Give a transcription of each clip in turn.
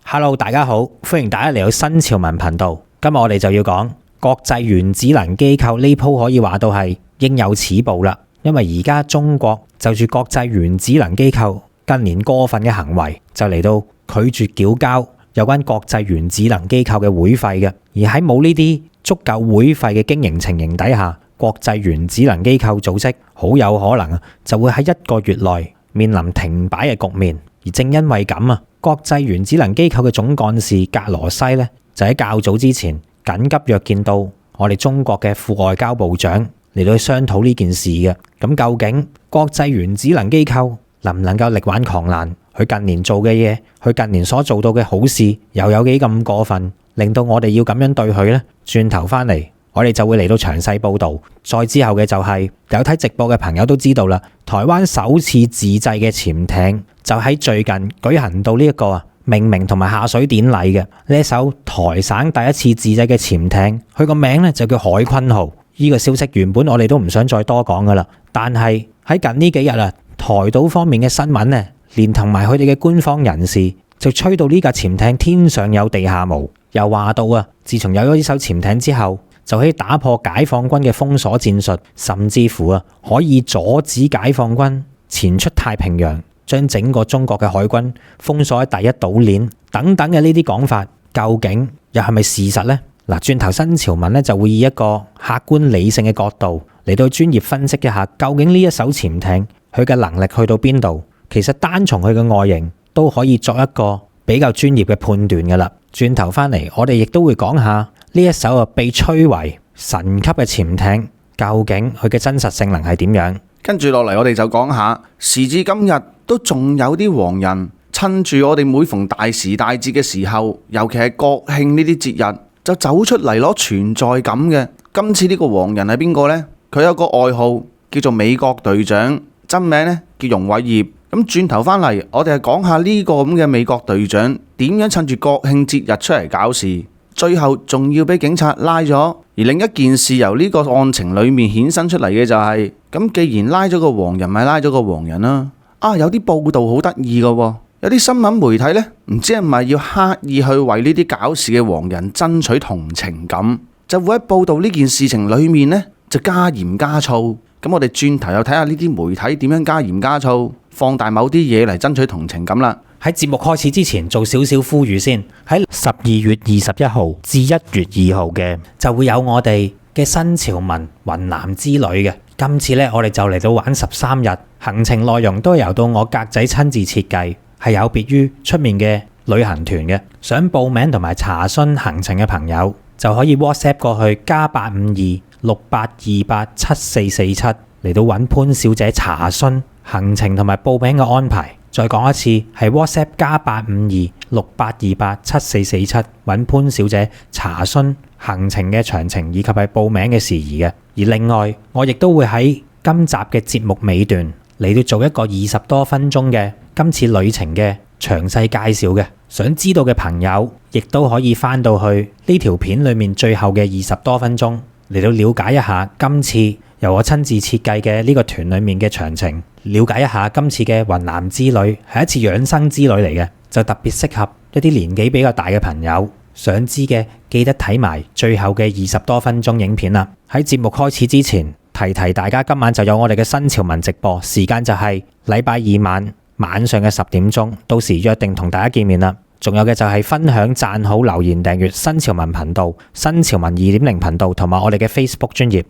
Hello， 大家好，歡迎大家嚟到新潮文頻道。今日我哋就要講國際原子能機構呢鋪可以話到係應有此報啦。因為而家中國就住國際原子能機構近年過分嘅行為，就嚟到拒絕繳交有關國際原子能機構嘅會費嘅。而喺冇呢啲足夠會費嘅經營情形底下，國際原子能機構組織好有可能就會喺1個月內面臨停擺嘅局面。而正因為咁國際原子能機構嘅總幹事格羅西呢，就喺較早之前緊急約見到我哋中國嘅副外交部長嚟到去商討呢件事嘅。咁究竟國際原子能機構能唔能夠力挽狂瀾？佢近年做嘅嘢，佢近年所做到嘅好事，又有幾咁過分，令到我哋要咁樣對佢呢？轉頭翻嚟，我哋就會嚟到詳細報導。再之後嘅就係有睇直播嘅朋友都知道啦，台灣首次自製嘅潛艇就喺最近舉行到呢一個命名同埋下水典禮嘅。呢一艘台省第一次自製嘅潛艇，佢個名呢就叫海鯤號。呢個消息原本我哋都唔想再多講噶啦，但係喺近呢幾日台島方面嘅新聞呢，連同埋佢哋嘅官方人士就吹到呢架潛艇天上有地下無，又話到自從有咗呢艘潛艇之後，就可以打破解放軍嘅封鎖戰術，甚至乎可以阻止解放軍前出太平洋，將整個中國嘅海軍封鎖喺第一島鏈等等嘅呢啲講法，究竟又係咪事實呢？嗱，轉頭新潮文咧就會以一個客觀理性嘅角度嚟到專業分析一下，究竟呢一艘潛艇佢嘅能力去到邊度？其實單從佢嘅外形都可以作一個比較專業嘅判斷噶啦。轉頭翻嚟，我哋亦都會講下呢一艘被吹為神級嘅潛艇，究竟佢嘅真實性能係點樣？跟住落嚟，我哋就講下時至今日都仲有啲黃人趁住我哋每逢大時大節嘅時候，尤其係國慶呢啲節日，就走出嚟攞存在感嘅。今次呢個黃人係邊個呢？佢有個外號叫做美國隊長，真名呢叫容偉業。咁轉頭翻嚟，我哋係講下呢個咁嘅美國隊長點樣趁住國慶節日出嚟搞事，最後仲要俾警察拉咗。而另一件事由呢個案情裡面衍生出嚟嘅就係，咁既然拉咗個黃人，咪拉咗個黃人啦。有啲報道好得意嘅喎。有啲新聞媒體呢，唔知係咪要刻意去為呢啲搞事嘅黃人爭取同情感，就會喺報導呢件事情裏面呢，就加鹽加醋。咁我哋轉頭又睇下呢啲媒體點樣加鹽加醋，放大某啲嘢嚟爭取同情感啦。喺節目開始之前做少少呼籲先，喺12月21號至1月2號嘅就會有我哋嘅新潮文雲南之旅嘅。今次呢，我哋就嚟到玩13日，行程內容都係由到我格仔親自設計，係有別於出面嘅旅行團嘅。想報名同埋查詢行程嘅朋友就可以 WhatsApp 過去+85268287447嚟到揾潘小姐查詢行程同埋報名嘅安排。再講一次，係 WhatsApp +85268287447揾潘小姐查詢行程嘅詳情以及係報名嘅事宜嘅。而另外，我亦都會喺今集嘅節目尾段嚟到做一個20多分鐘嘅今次旅程嘅詳細介紹嘅。想知道嘅朋友亦都可以翻到去呢條片裏面最後嘅20多分鐘嚟到了解一下今次由我親自設計嘅呢個團裏面嘅詳情，了解一下今次嘅雲南之旅係一次養生之旅嚟嘅，就特別適合一啲年紀比較大嘅朋友。想知嘅記得睇埋最後嘅20多分鐘影片啦。喺節目開始之前，提大家今晚就有我哋嘅新潮文直播，時間就係禮拜二晚上嘅10點鐘，到時約定同大家見面啦。仲有嘅就係分享、讚好、留言、訂閱新潮文頻道、新潮文2.0頻道同埋我哋嘅 Facebook 專頁。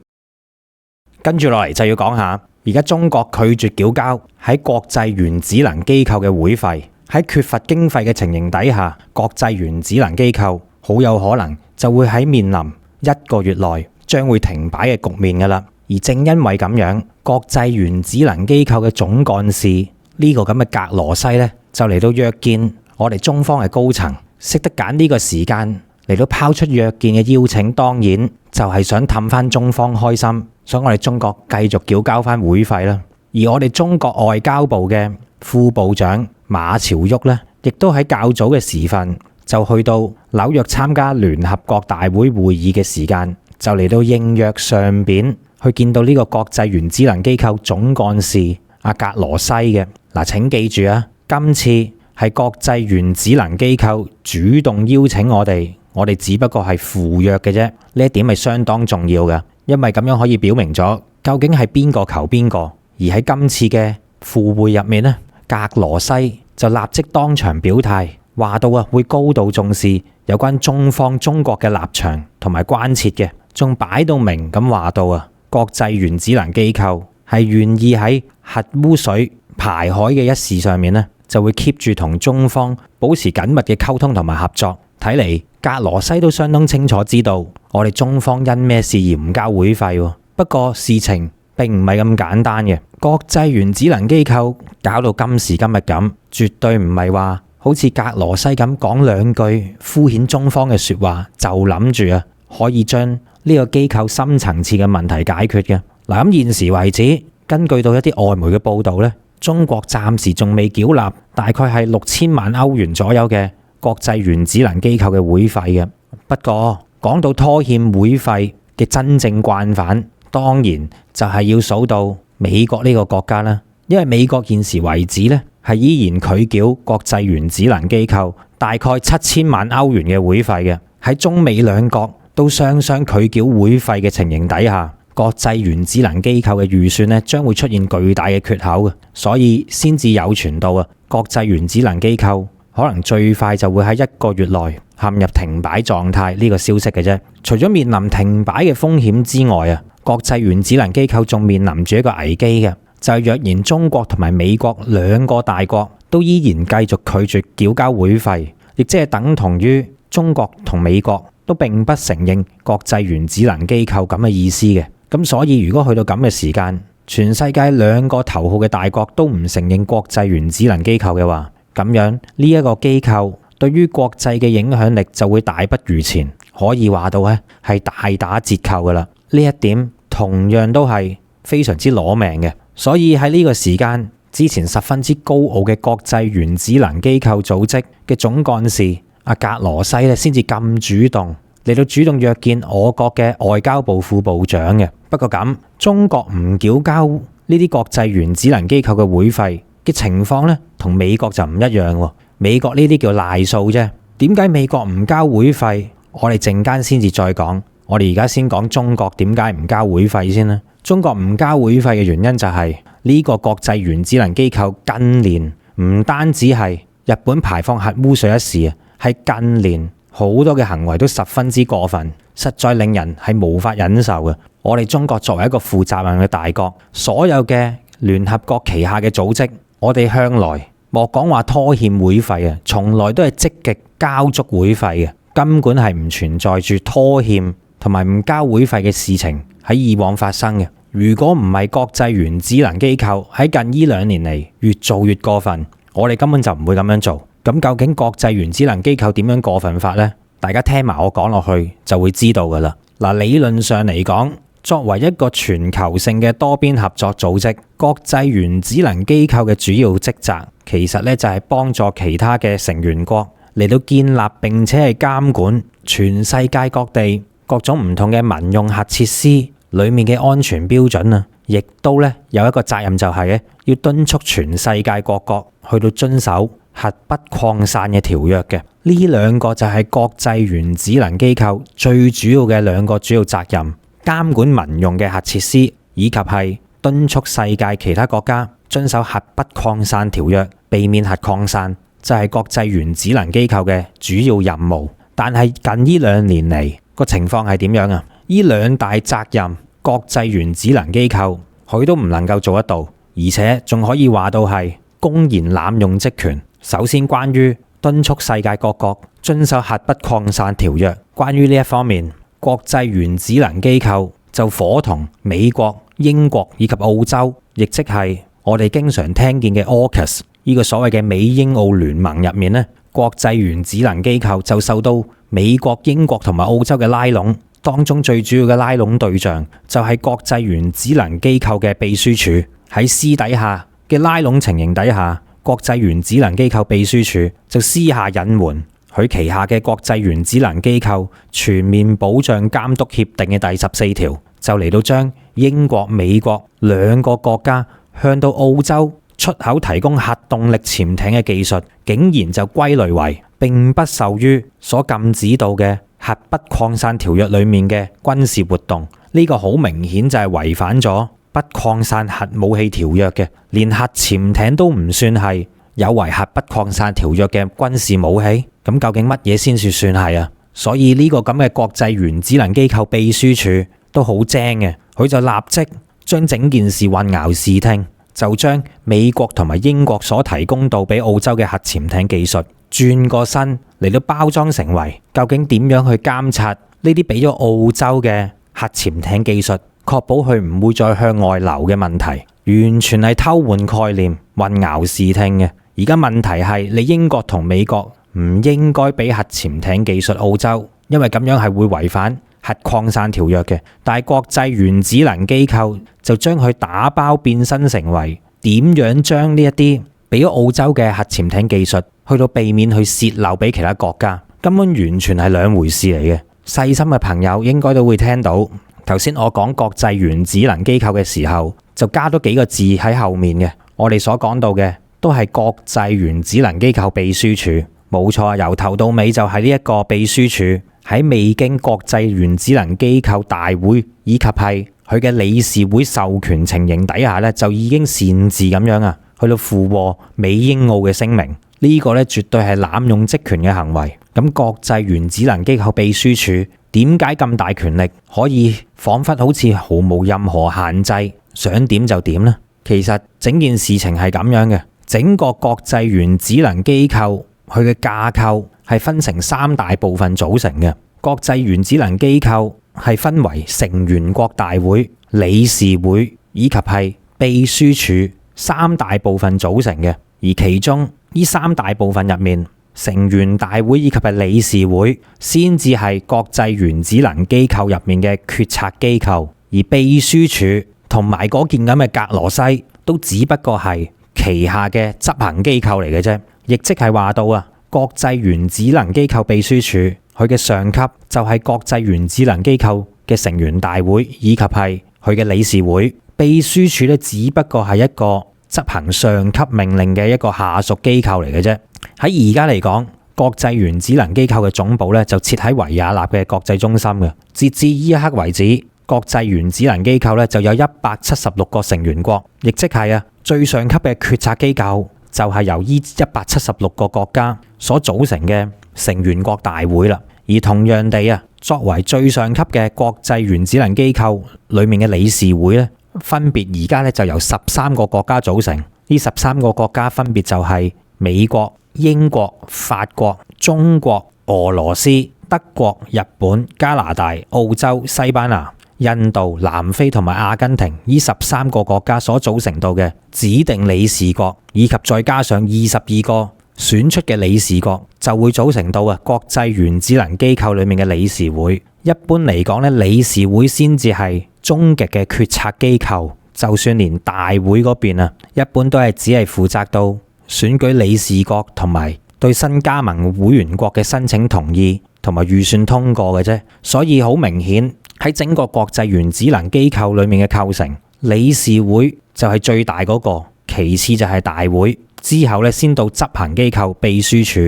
跟住落嚟就要講下，而家中國拒絕繳交喺國際原子能機構嘅會費，喺缺乏經費嘅情形底下，國際原子能機構好有可能就會喺面臨1個月內將會停擺嘅局面噶啦。而正因為咁樣，國際原子能機構嘅總幹事呢個咁嘅格羅西呢，就嚟到約見我哋中方嘅高層，識得揀呢個時間嚟到拋出約見嘅邀請，當然就係想氹翻中方開心，想我哋中國繼續繳交翻會費啦。而我哋中國外交部嘅副部長馬朝旭呢，亦都喺較早嘅時分就去到紐約參加聯合國大會會議嘅時間，就嚟到應約上邊去見到呢個國際原子能機構總幹事阿格羅西嘅。嗱，請記住今次係國際原子能機構主動邀請我哋只不過係附約嘅啫。呢一點係相當重要嘅，因為咁樣可以表明咗究竟係邊個求邊個。而喺今次嘅附會入面呢，格羅西就立即當場表態，話到會高度重視有關中國嘅立場同埋關切嘅，仲擺到明咁話到國際原子能機構係願意喺核污水排海嘅一事上面呢，就會 keep 住同中方保持緊密嘅溝通同埋合作。睇嚟格羅西都相當清楚知道我哋中方因咩事而唔交會費。不過事情並唔係咁簡單嘅，國際原子能機構搞到今時今日咁，絕對唔係話好似格羅西咁講兩句敷衍中方嘅說話就諗住可以將呢個機構深層次嘅問題解決嘅。嗱，咁現時為止，根據到一啲外媒嘅報道呢，中國暫時仲未繳納大概係6000萬歐元左右嘅國際原子能機構嘅會費嘅。不過講到拖欠會費嘅真正慣犯，當然就係要數到美國呢個國家啦。因為美國現時為止呢，係依然拒繳國際原子能機構大概7000萬歐元嘅會費嘅。喺中美兩國都雙雙拒繳會費嘅情形底下，國際原子能機構嘅預算呢將會出現巨大嘅缺口嘅，所以先至有傳到國際原子能機構可能最快就會喺1個月內陷入停擺狀態呢個消息嘅啫。除咗面臨停擺嘅風險之外國際原子能機構仲面臨住一個危機嘅，就係若然中國同埋美國兩個大國都依然繼續拒絕繳交會費，亦即係等同於中國同美國都並不承認國際原子能機構咁嘅意思嘅。咁所以如果去到咁嘅時間，全世界兩個頭號嘅大國都唔承認國際原子能機構嘅話，咁樣呢一個機構對於國際嘅影響力就會大不如前，可以話到係大打折扣噶啦。呢一點同樣都係非常之攞命嘅。所以喺呢個時間之前，十分之高傲嘅國際原子能機構組織嘅總幹事格羅西咧，先至咁主動嚟到主動約見我國嘅外交部副部長嘅。不過咁，中國唔繳交呢啲國際原子能機構嘅會費嘅情況呢，同美國就唔一樣。美國呢啲叫賴數啫。點解美國唔交會費？我哋陣間先至再講。我哋而家先講中國點解唔交會費先啦。中國唔交會費嘅原因就係呢個國際原子能機構近年唔單止係日本排放核污水一事係近年好多嘅行為都十分之過分，實在令人係無法忍受嘅。我哋中國作為一個負責任嘅大國，所有嘅聯合國旗下嘅組織，我哋向來莫講話拖欠會費從來都係積極交足會費嘅，根本係唔存在住拖欠同埋唔交會費嘅事情喺以往發生嘅。如果唔係國際原子能機構喺近呢2年嚟越做越過分，我哋根本就唔會咁樣做。咁究竟國際原子能機構點樣過分法呢？大家聽埋我講落去就會知道噶啦。嗱，理論上嚟講，作為一個全球性嘅多邊合作組織，國際原子能機構嘅主要職責其實咧就係幫助其他嘅成員國嚟到建立並且係監管全世界各地各種唔同嘅民用核設施裏面嘅安全標準亦都咧有一個責任，就係要敦促全世界各國去到遵守核不擴散嘅條約嘅。呢兩個就係國際原子能機構最主要嘅兩個主要責任，監管民用嘅核設施，以及係敦促世界其他國家遵守核不擴散條約，避免核擴散，就係國際原子能機構嘅主要任務。但係近呢2年嚟個情況係點樣啊？呢兩大責任，國際原子能機構佢都唔能夠做得到，而且仲可以話到係公然濫用職權。首先，關於敦促世界各國遵守核不擴散條約，關於呢一方面，國際原子能機構就夥同美國、英國以及澳洲，亦即係我哋經常聽見嘅 AUKUS 呢個所謂嘅美英澳聯盟入面，國際原子能機構就受到美國、英國同埋澳洲嘅拉攏，當中最主要嘅拉攏對象就係國際原子能機構嘅秘書處。喺私底下嘅拉攏情形底下，國際原子能機構秘書處就私下隱瞞佢旗下嘅國際原子能機構全面保障監督協定嘅第14條，就嚟到將英國、美國兩個國家向到澳洲出口提供核動力潛艇嘅技術，竟然就歸類為並不受於所禁止到嘅核不擴散條約裡面嘅軍事活動。呢個好明顯就係違反咗不擴散核武器條約嘅，連核潛艇都唔算係有違核不擴散條約嘅軍事武器。咁究竟乜嘢先算係啊？所以呢個咁嘅國際原子能機構秘書處都好精嘅，佢就立即將整件事混淆視聽，就將美國同埋英國所提供到俾澳洲嘅核潛艇技術轉個身嚟到包裝成為究竟點樣去監察呢啲俾咗澳洲嘅核潛艇技術，確保佢唔會再向外流嘅問題，完全係偷換概念、混淆視聽嘅。而家問題係你英國同美國唔應該俾核潛艇技術澳洲，因為咁樣係會違反核擴散條約嘅。但係國際原子能機構就將佢打包變身成為點樣將呢一啲俾咗澳洲嘅核潛艇技術去到避免去洩漏俾其他國家，根本完全係兩回事嚟嘅。細心嘅朋友應該都會聽到頭先我講國際原子能機構嘅時候，就加多幾個字喺後面嘅。我哋所講到嘅都係國際原子能機構秘書處。冇錯，由頭到尾就係呢一個秘書處喺未經國際原子能機構大會以及係佢嘅理事會授權情形底下咧，就已經擅自咁樣去到附和美英澳嘅聲明。呢個咧絕對係濫用職權嘅行為。咁國際原子能機構秘書處點解咁大權力，可以彷彿好似毫無任何限制，想點就點呢？其實整件事情係咁樣嘅，整個國際原子能機構佢嘅架構係分成三大部分組成嘅。國際原子能機構係分為成員國大會、理事會以及係秘書處三大部分組成嘅。而其中呢三大部分入面，成員大會以及係理事會先至係國際原子能機構入面嘅決策機構，而秘書處同埋嗰件咁嘅格羅西都只不過係旗下嘅執行機構嚟嘅啫。亦即係話到國際原子能機構秘書處佢嘅上級就係國際原子能機構嘅成員大會以及係佢嘅理事會。秘書處咧只不過係一個執行上級命令嘅一個下屬機構嚟嘅啫。喺而家嚟講，國際原子能機構嘅總部咧就設喺維也納嘅國際中心嘅。截至呢一刻為止，國際原子能機構咧就有176個成員國，亦即係最上級嘅決策機構就係由呢176個國家所組成嘅成員國大會啦。而同樣地作為最上級嘅國際原子能機構裏面嘅理事會咧，分別而家咧就由13個國家組成。呢13個國家分別就係美國、英國、法國、中國、俄羅斯、德國、日本、加拿大、澳洲、西班牙、印度、南非同埋阿根廷呢13個國家所組成到嘅指定理事國，以及再加上22個選出嘅理事國，就會組成到國際原子能機構裏面嘅理事會。一般嚟講咧，理事會先至係終極嘅決策機構。就算連大會嗰邊一般都係只係負責到選舉理事國同埋對新加盟會員國嘅申請同意同埋預算通過嘅啫。所以好明顯喺整個國際原子能機構裏面嘅構成，理事會就係最大嗰個，其次就係大會，之後咧先到執行機構秘書處，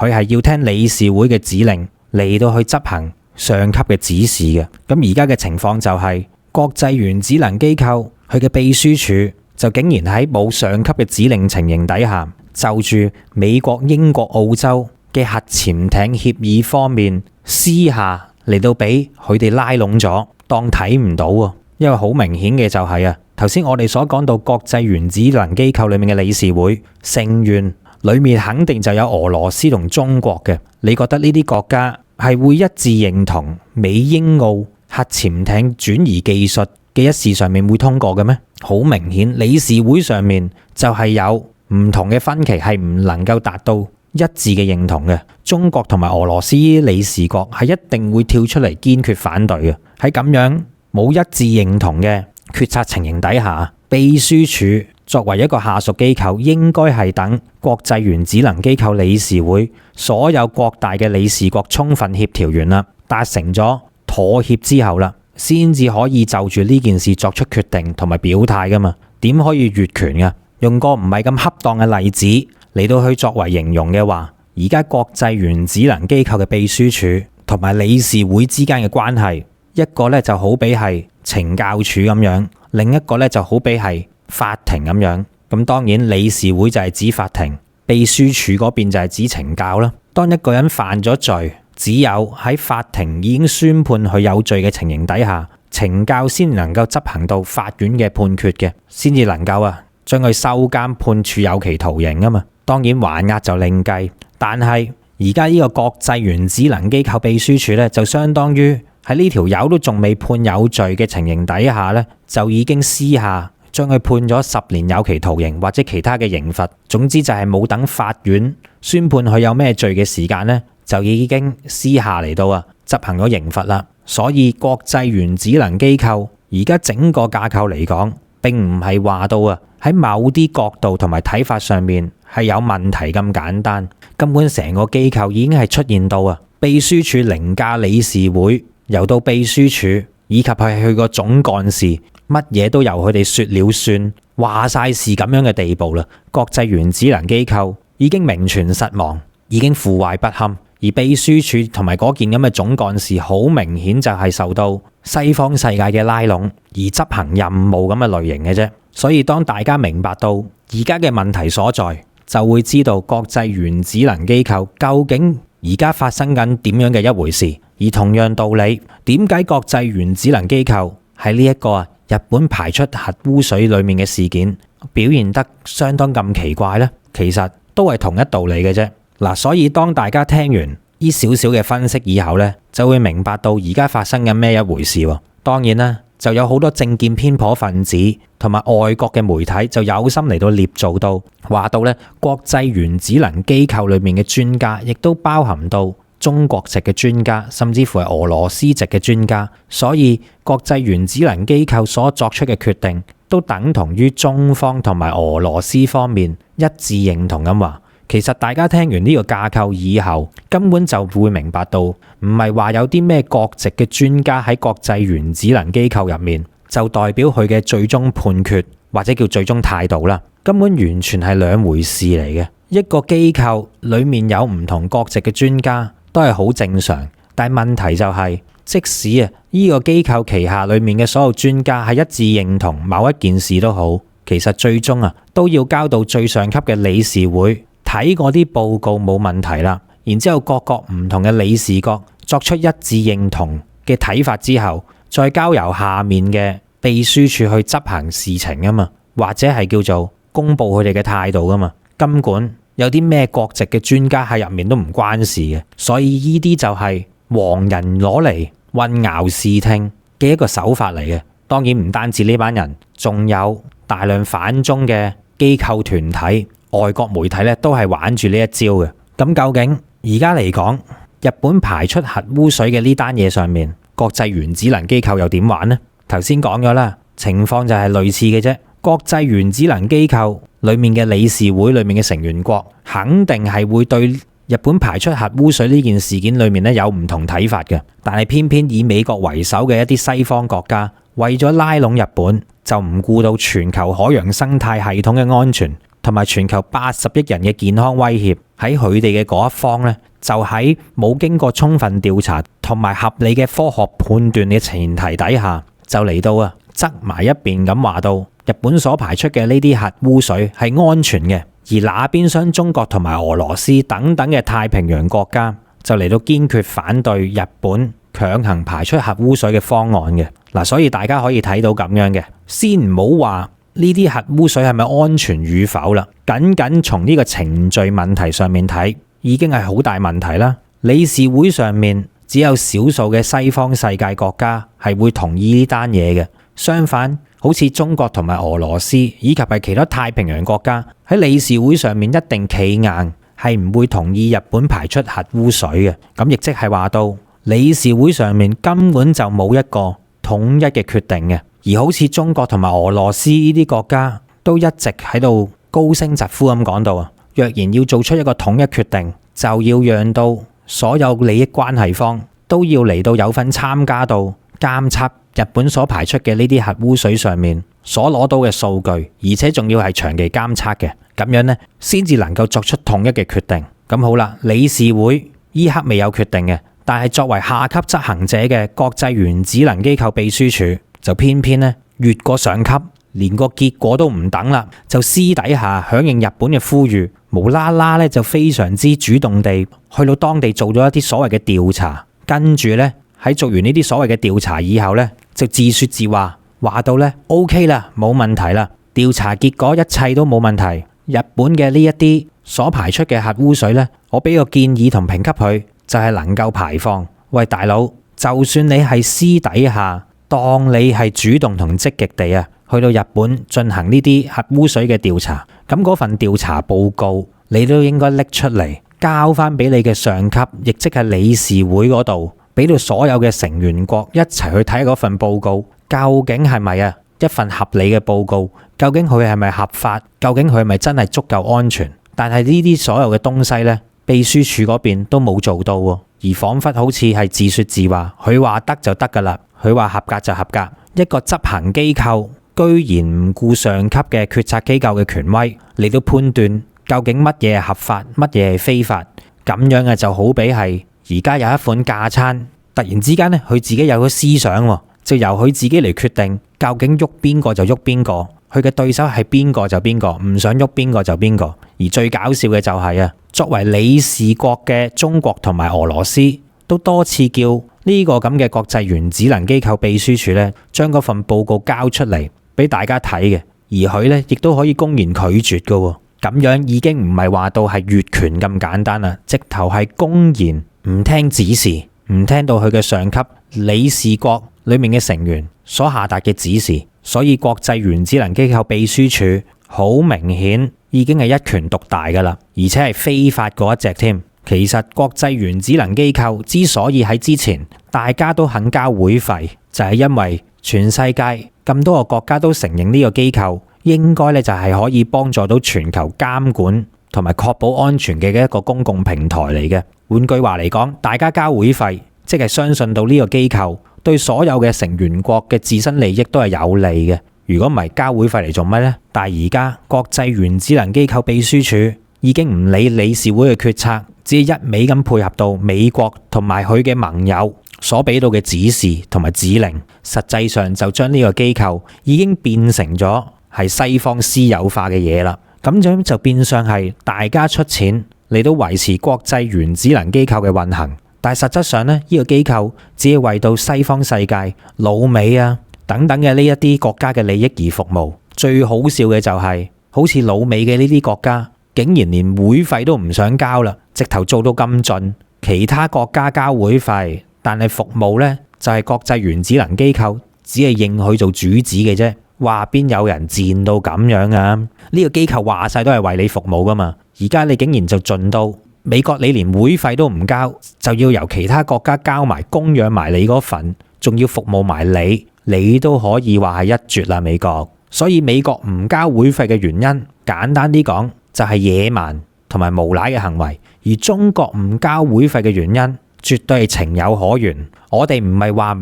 佢係要聽理事會嘅指令嚟到去執行上級嘅指示嘅。咁而家嘅情況就係國際原子能機構佢嘅秘書處就竟然喺冇上級嘅指令情形底下，就住美國、英國、澳洲嘅核潛艇協議方面私下嚟到俾佢哋拉攏咗，當睇唔到喎。因為好明顯嘅就係頭先我哋所講到國際原子能機構裏面嘅理事會成員裏面肯定就有俄羅斯同中國嘅。你覺得呢啲國家係會一致認同美英澳核潛艇轉移技術嘅一事上面會通過嘅咩？好明顯，理事會上面就係有唔同嘅分歧，係唔能夠達到一致嘅認同嘅。中國同埋俄羅斯理事國係一定會跳出嚟堅決反對嘅。喺咁樣冇一致認同嘅決策情形底下，秘書處作為一個下屬機構，應該係等國際原子能機構理事會所有國大嘅理事國充分協調完啦，達成咗妥協之後啦，先至可以就住呢件事作出決定同埋表態噶嘛。點可以越權噶？用個唔係咁恰當嘅例子嚟到去作為形容嘅話，而家國際原子能機構嘅秘書處同埋理事會之間嘅關係，一個咧就好比係懲教處咁樣，另一個咧就好比係法庭咁樣。咁當然理事會就係指法庭，秘書處嗰邊就係指懲教啦。當一個人犯咗罪，只有喺法庭已經宣判佢有罪嘅情形底下，懲教先能夠執行到法院嘅判決嘅，先至能夠將佢收監判處有期徒刑啊嘛。當然還押就另計，但係而家呢個國際原子能機構秘書處咧，就相當於喺呢條友都仲未判有罪嘅情形底下咧，就已經私下將佢判咗10年有期徒刑或者其他嘅刑罰。總之就係冇等法院宣判佢有咩罪嘅時間咧，就已經私下嚟到執行咗刑罰啦。所以國際原子能機構而家整個架構嚟講，並唔係話到喺某啲角度同埋睇法上面係有問題咁簡單，根本成個機構已經係出現到秘書處凌駕理事會，由到秘書處以及係佢個總幹事，乜嘢都由佢哋說了算，話晒事咁樣嘅地步啦。國際原子能機構已經名存實亡，已經腐壞不堪，而秘書處同埋嗰件咁嘅總幹事，好明顯就係受到西方世界嘅拉攏而執行任務咁嘅類型嘅啫。所以當大家明白到而家嘅問題所在，就會知道國際原子能機構究竟而家發生緊點樣嘅一回事。而同樣道理，點解國際原子能機構喺呢一個日本排出核污水裡面嘅事件表現得相當咁奇怪呢？其實都係同一道理嘅啫。嗱，所以當大家聽完呢少少嘅分析以後呢，就會明白到而家發生緊咩一回事喎。當然啦，就有好多政見偏頗分子同埋外國嘅媒體就有心嚟到捏造到，話到呢國際原子能機構裏面嘅專家，亦都包含到中國籍嘅專家，甚至乎係俄羅斯籍嘅專家。所以國際原子能機構所作出嘅決定，都等同於中方同埋俄羅斯方面一致認同咁話。其實大家聽完呢個架構以後，根本就會明白到，唔係話有啲咩國籍嘅專家喺國際原子能機構入面，就代表佢嘅最終判決或者叫最終態度啦。根本完全係兩回事嚟嘅。一個機構裡面有唔同國籍嘅專家都係好正常，但係問題就係，即使呢個機構旗下裡面嘅所有專家係一致認同某一件事都好，其實最終都要交到最上級嘅理事會睇嗰啲報告冇問題啦，然之後各個唔同嘅理事國作出一致認同嘅睇法之後，再交由下面嘅秘書處去執行事情啊嘛，或者係叫做公佈佢哋嘅態度啊嘛。根本有啲咩國籍嘅專家喺入面都唔關事嘅，所以呢啲就係黃人攞嚟混淆視聽嘅一個手法嚟嘅。當然唔單止呢班人，仲有大量反中嘅機構團體、外國媒體咧，都係玩住呢一招嘅。咁究竟而家嚟講，日本排出核污水嘅呢單嘢上面，國際原子能機構又點玩呢？頭先講咗啦，情況就係類似嘅啫。國際原子能機構裡面嘅理事會裡面嘅成員國，肯定係會對日本排出核污水呢件事件裡面咧有唔同睇法嘅。但係偏偏以美國為首嘅一啲西方國家，為咗拉攏日本，就唔顧到全球海洋生態系統嘅安全，同埋全球80億人嘅健康威脅。喺佢哋嘅嗰一方呢，就喺冇經過充分調查同埋合理嘅科學判斷嘅前提底下，就嚟到側埋一邊咁話到日本所排出嘅呢啲核污水係安全嘅，而那邊廂中國同埋俄羅斯等等嘅太平洋國家就嚟到堅決反對日本強行排出核污水嘅方案嘅。嗱，所以大家可以睇到咁樣嘅，先唔好話呢啲核污水係咪安全與否啦，僅從呢個程序問題上面睇，已經係好大問題啦。理事會上面只有少數嘅西方世界國家係會同意呢單嘢嘅，相反，好似中國同埋俄羅斯以及係其他太平洋國家喺理事會上面一定企硬，係唔會同意日本排出核污水嘅。咁亦即係話到理事會上面根本就冇一個統一嘅決定嘅。而好似中國同埋俄羅斯呢啲國家都一直喺度高聲疾呼咁講到若然要做出一個統一決定，就要讓到所有利益關係方都要嚟到有份參加到監測日本所排出嘅呢啲核污水上面所攞到嘅數據，而且仲要係長期監測嘅，咁樣呢，先至能夠作出統一嘅決定。咁好啦，理事會依刻未有決定嘅，但係作為下級執行者嘅國際原子能機構秘書處就偏偏呢越過上級，連個結果都唔等啦，就私底下響應日本嘅呼籲，無啦啦咧就非常之主動地去到當地做咗一啲所謂嘅調查，跟住咧喺做完呢啲所謂嘅調查以後咧，就自說自話，話到咧 OK 啦，冇問題啦，調查結果一切都冇問題。日本嘅呢一啲所排出嘅核污水咧，我俾個建議同評級佢，就係能夠排放。喂大佬，就算你係私底下，當你係主動同積極地啊，去到日本進行呢啲核污水嘅調查，咁嗰份調查報告你都應該拎出嚟，交翻俾你嘅上級，亦即係理事會嗰度，俾到所有嘅成員國一齊去睇嗰份報告，究竟係咪啊一份合理嘅報告？究竟佢係咪合法？究竟佢係咪真係足夠安全？但係呢啲所有嘅東西呢，秘書處嗰邊都冇做到喎，而彷彿好似係自說自話，佢話得就得㗎啦，佢話合格就合格。一個執行機構居然唔顧上級嘅決策機構嘅權威嚟到判斷究竟乜嘢係合法，乜嘢係非法，咁樣嘅就好比係而家有一款架撐，突然之間呢，佢自己有個思想喎，就由佢自己嚟決定究竟喐邊個就喐邊個，佢嘅對手係邊個就邊個，唔想喐邊個就邊個。而最搞笑嘅就係啊，作為理事國嘅中國同埋俄羅斯都多次叫呢個咁嘅國際原子能機構秘書處咧，將嗰份報告交出嚟俾大家睇嘅，而佢咧亦都可以公然拒絕嘅喎。咁樣已經唔係話到係越權咁簡單啦，直頭係公然唔聽指示，唔聽到佢嘅上級理事國裡面嘅成員所下達嘅指示。所以國際原子能機構秘書處好明顯已經係一權獨大噶啦，而且係非法嗰一隻添。其實國際原子能機構之所以喺之前大家都肯交會費，就係因為全世界咁多個國家都承認呢個機構應該咧就係可以幫助到全球監管同埋確保安全嘅一個公共平台嚟嘅。換句話嚟講，大家交會費，即係相信到呢個機構對所有嘅成員國嘅自身利益都係有利嘅。如果唔係交會費嚟做乜呢？但係而家國際原子能機構秘書處已經唔理理事會嘅決策，只係一味咁配合到美國同埋佢嘅盟友所俾到嘅指示同埋指令，實際上就將呢個機構已經變成咗係西方私有化嘅嘢啦。咁樣就變相係大家出錢嚟到維持國際原子能機構嘅運行。但係實質上呢，呢個機構只係為到西方世界、老美啊等等嘅呢一啲國家嘅利益而服務。最好笑嘅就係，好似老美嘅呢啲國家，竟然連會費都唔想交啦，直頭做到咁盡。其他國家交會費，但係服務呢，就係國際原子能機構只係認佢做主子嘅啫。話邊有人賤到咁樣啊？呢個機構話晒都係為你服務噶嘛，而家你竟然就盡到。美國你連會費都唔交，就要由其他國家交埋供養埋你嗰份，仲要服務埋你，你都可以話係一絕啦美國。所以美國唔交會費嘅原因，簡單啲講就係野蠻同埋無賴嘅行為，而中國唔交會費嘅原因，絕對係情有可原。我哋唔係話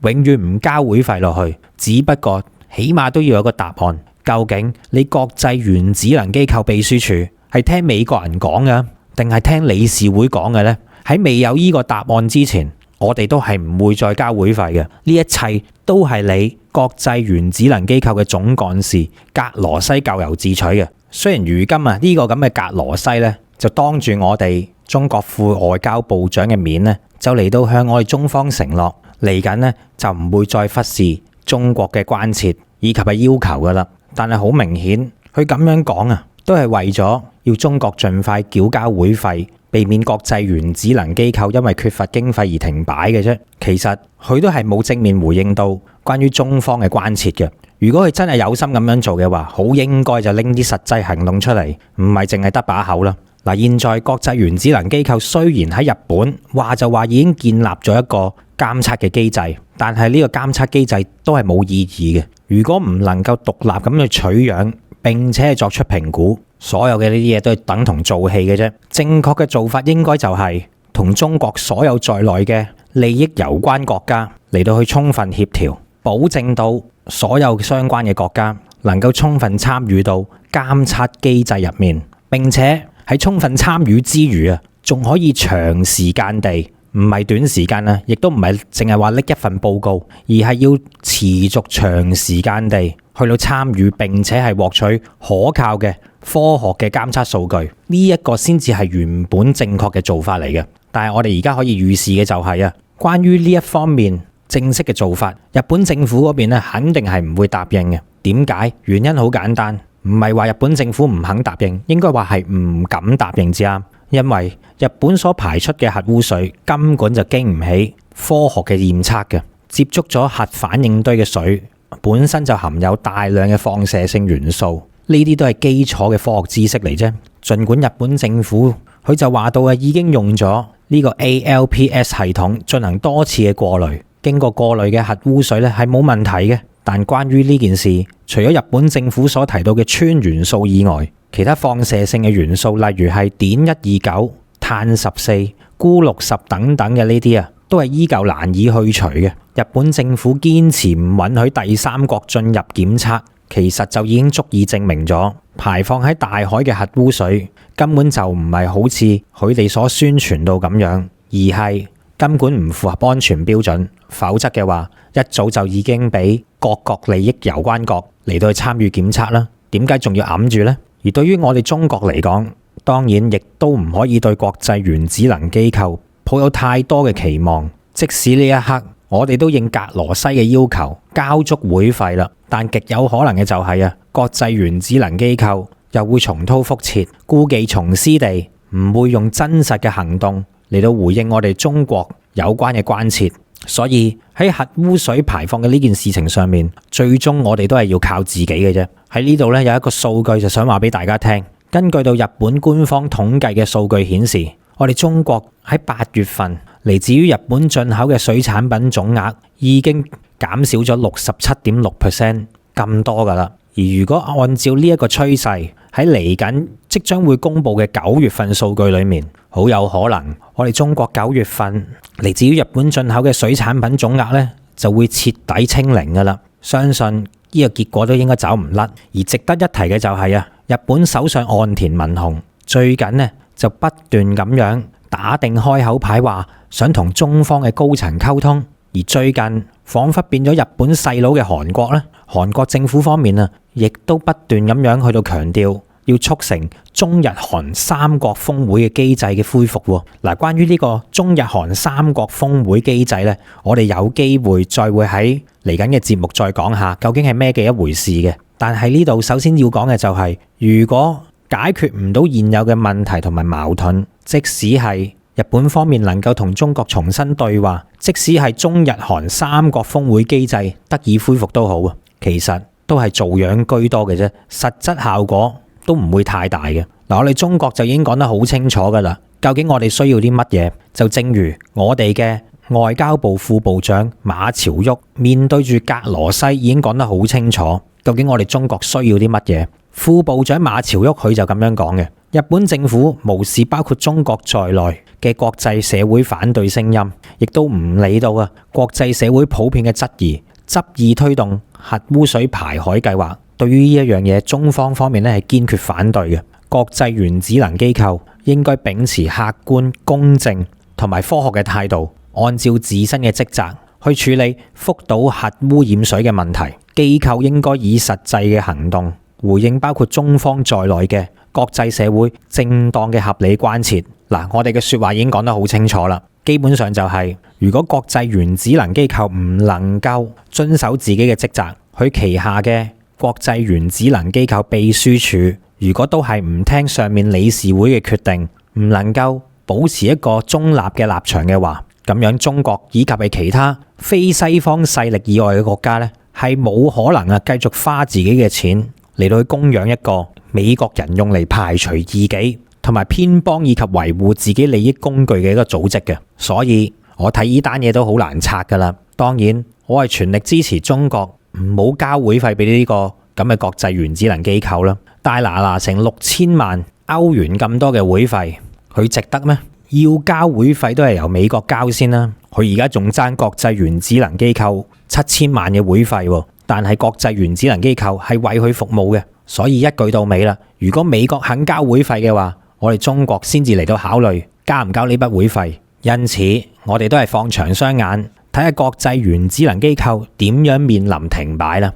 永遠唔交會費落去，只不過起碼都要有個答案，究竟你國際原子能機構秘書處係聽美國人講嘅，定係聽理事會講嘅呢？喺未有呢個答案之前，我哋都係唔會再交會費嘅。呢一切都係你國際原子能機構嘅總幹事格羅西咎由自取嘅。雖然如今啊呢個咁嘅格羅西呢，就當住我哋中國副外交部長嘅面呢，就嚟到向我哋中方承諾，嚟緊呢，就唔會再忽視中國嘅關切以及係要求噶啦。但係好明顯，佢咁樣講啊，都係為咗要中國盡快繳交會費，避免國際原子能機構因為缺乏經費而停擺嘅啫。其實佢都係冇正面回應到關於中方嘅關切嘅。如果佢真係有心咁樣做嘅話，好應該就拎啲實際行動出嚟，唔係淨係得把口啦。嗱，現在國際原子能機構雖然喺日本話就話已經建立咗一個監測嘅機制，但係呢個監測機制都係冇意義嘅。如果唔能夠獨立咁去取樣並且係作出評估，所有嘅呢啲嘢都係等同做戲嘅啫。正確嘅做法應該就係同中國所有在內嘅利益攸關國家嚟到去充分協調，保證到所有相關嘅國家能夠充分參與到監測機制入面，並且喺充分參與之餘啊，仲可以長時間地，唔係短時間啊，亦都唔係淨係話拎一份報告，而係要持續長時間地去到參與，並且係獲取可靠嘅科學嘅監測數據，呢一個先至係原本正確嘅做法嚟嘅。但係我哋而家可以預示嘅就係啊，關於呢一方面正式嘅做法，日本政府嗰邊咧肯定係唔會答應嘅。點解？原因好簡單，唔係話日本政府唔肯答應，應該話係唔敢答應至啱。因為日本所排出嘅核污水根本就經唔起科學嘅驗測嘅，接觸咗核反應堆嘅水本身就含有大量嘅放射性元素，呢啲都係基礎嘅科學知識嚟啫。儘管日本政府佢就話到啊，已經用咗呢個 ALPS 系統進行多次嘅過濾，經過過濾嘅核污水咧係冇問題嘅。但關於呢件事，除咗日本政府所提到嘅氚元素以外，其他放射性嘅元素，例如係碘129、碳14、鈷60等等嘅呢啲啊，都係依舊難以去除嘅。日本政府堅持唔允許第三國進入檢測，其實就已經足以證明咗排放喺大海嘅核污水根本就唔係好似佢哋所宣傳到咁樣，而係根本唔符合安全標準。否則嘅話，一早就已經俾各國利益攸關國嚟到去參與檢測啦。點解仲要揞住呢？而對於我哋中國嚟講，當然亦都唔可以對國際原子能機構抱有太多嘅期望。即使呢一刻我哋都應格羅西嘅要求交足會費啦，但極有可能嘅就係啊，國際原子能機構又會重蹈覆轍，故技重施地唔會用真實嘅行動嚟到回應我哋中國有關嘅關切。所以喺核污水排放嘅呢件事情上面，最終我哋都係要靠自己嘅啫。喺呢度咧有一個數據就想話俾大家聽，根據到日本官方統計嘅數據顯示，我哋中國喺8月份嚟自於日本進口嘅水產品總額已經減少咗67.6% 咁多噶啦。而如果按照呢一個趨勢，喺嚟緊即將會公布嘅9月份數據裏面，好有可能我哋中國9月份嚟自於日本進口嘅水產品總額咧就會徹底清零噶啦。相信呢個結果都應該走唔甩。而值得一提嘅就係啊，日本首相岸田文雄最近呢就不斷咁樣打定開口牌，話想同中方嘅高層溝通。而最近彷彿變咗日本細佬嘅韓國咧，韓國政府方面啊，亦都不斷咁樣去到強調要促成中日韓三國峰會嘅機制嘅恢復。嗱，關於呢個中日韓三國峰會機制咧，我哋有機會再會喺嚟緊嘅節目再講下究竟係咩嘅一回事嘅。但係呢度首先要講嘅就係，如果解決唔到現有嘅問題同埋矛盾，即使係日本方面能夠同中國重新對話，即使係中日韓三國峰會機制得以恢復都好，其實都係做樣居多嘅啫，實質效果都唔會太大嘅。嗱，我哋中國就已經講得好清楚噶啦，究竟我哋需要啲乜嘢？就正如我哋嘅外交部副部長馬朝旭面對住格羅西已經講得好清楚，究竟我哋中國需要啲乜嘢？副部長馬朝旭佢就咁樣講嘅：日本政府無視包括中國在內嘅國際社會反對聲音，亦都唔理到啊國際社會普遍嘅質疑，執意推動核污水排海計劃。對於呢一樣嘢，中方方面咧係堅決反對嘅。國際原子能機構應該秉持客觀、公正同埋科學嘅態度，按照自身嘅職責去處理福島核污染水嘅問題。機構應該以實際嘅行動回應包括中方在內嘅國際社會正當嘅合理關切。嗱，我哋嘅說話已經講得好清楚啦，基本上就係，如果國際原子能機構唔能夠遵守自己嘅職責，佢旗下嘅國際原子能機構秘書處如果都係唔聽上面理事會嘅決定，唔能夠保持一個中立嘅立場嘅話，咁樣中國以及係其他非西方勢力以外嘅國家呢，係冇可能繼續花自己嘅錢嚟到去供養一個美國人用嚟排除異己同埋偏幫以及維護自己利益工具嘅一個組織嘅。所以我睇呢單嘢都好難拆噶啦。當然我係全力支持中國唔好交會費俾呢個咁嘅國際原子能機構啦。大嗱成6000萬歐元咁多嘅會費，佢值得咩？要交會費都係由美國交先啦。佢而家仲爭國際原子能機構7000萬嘅會費喎，但係國際原子能機構係為佢服務嘅，所以一句到尾啦。如果美國肯交會費嘅話，我哋中國先至嚟到考慮交唔交呢筆會費。因此，我哋都係放長雙眼，睇下國際原子能機構點樣面臨停擺啦。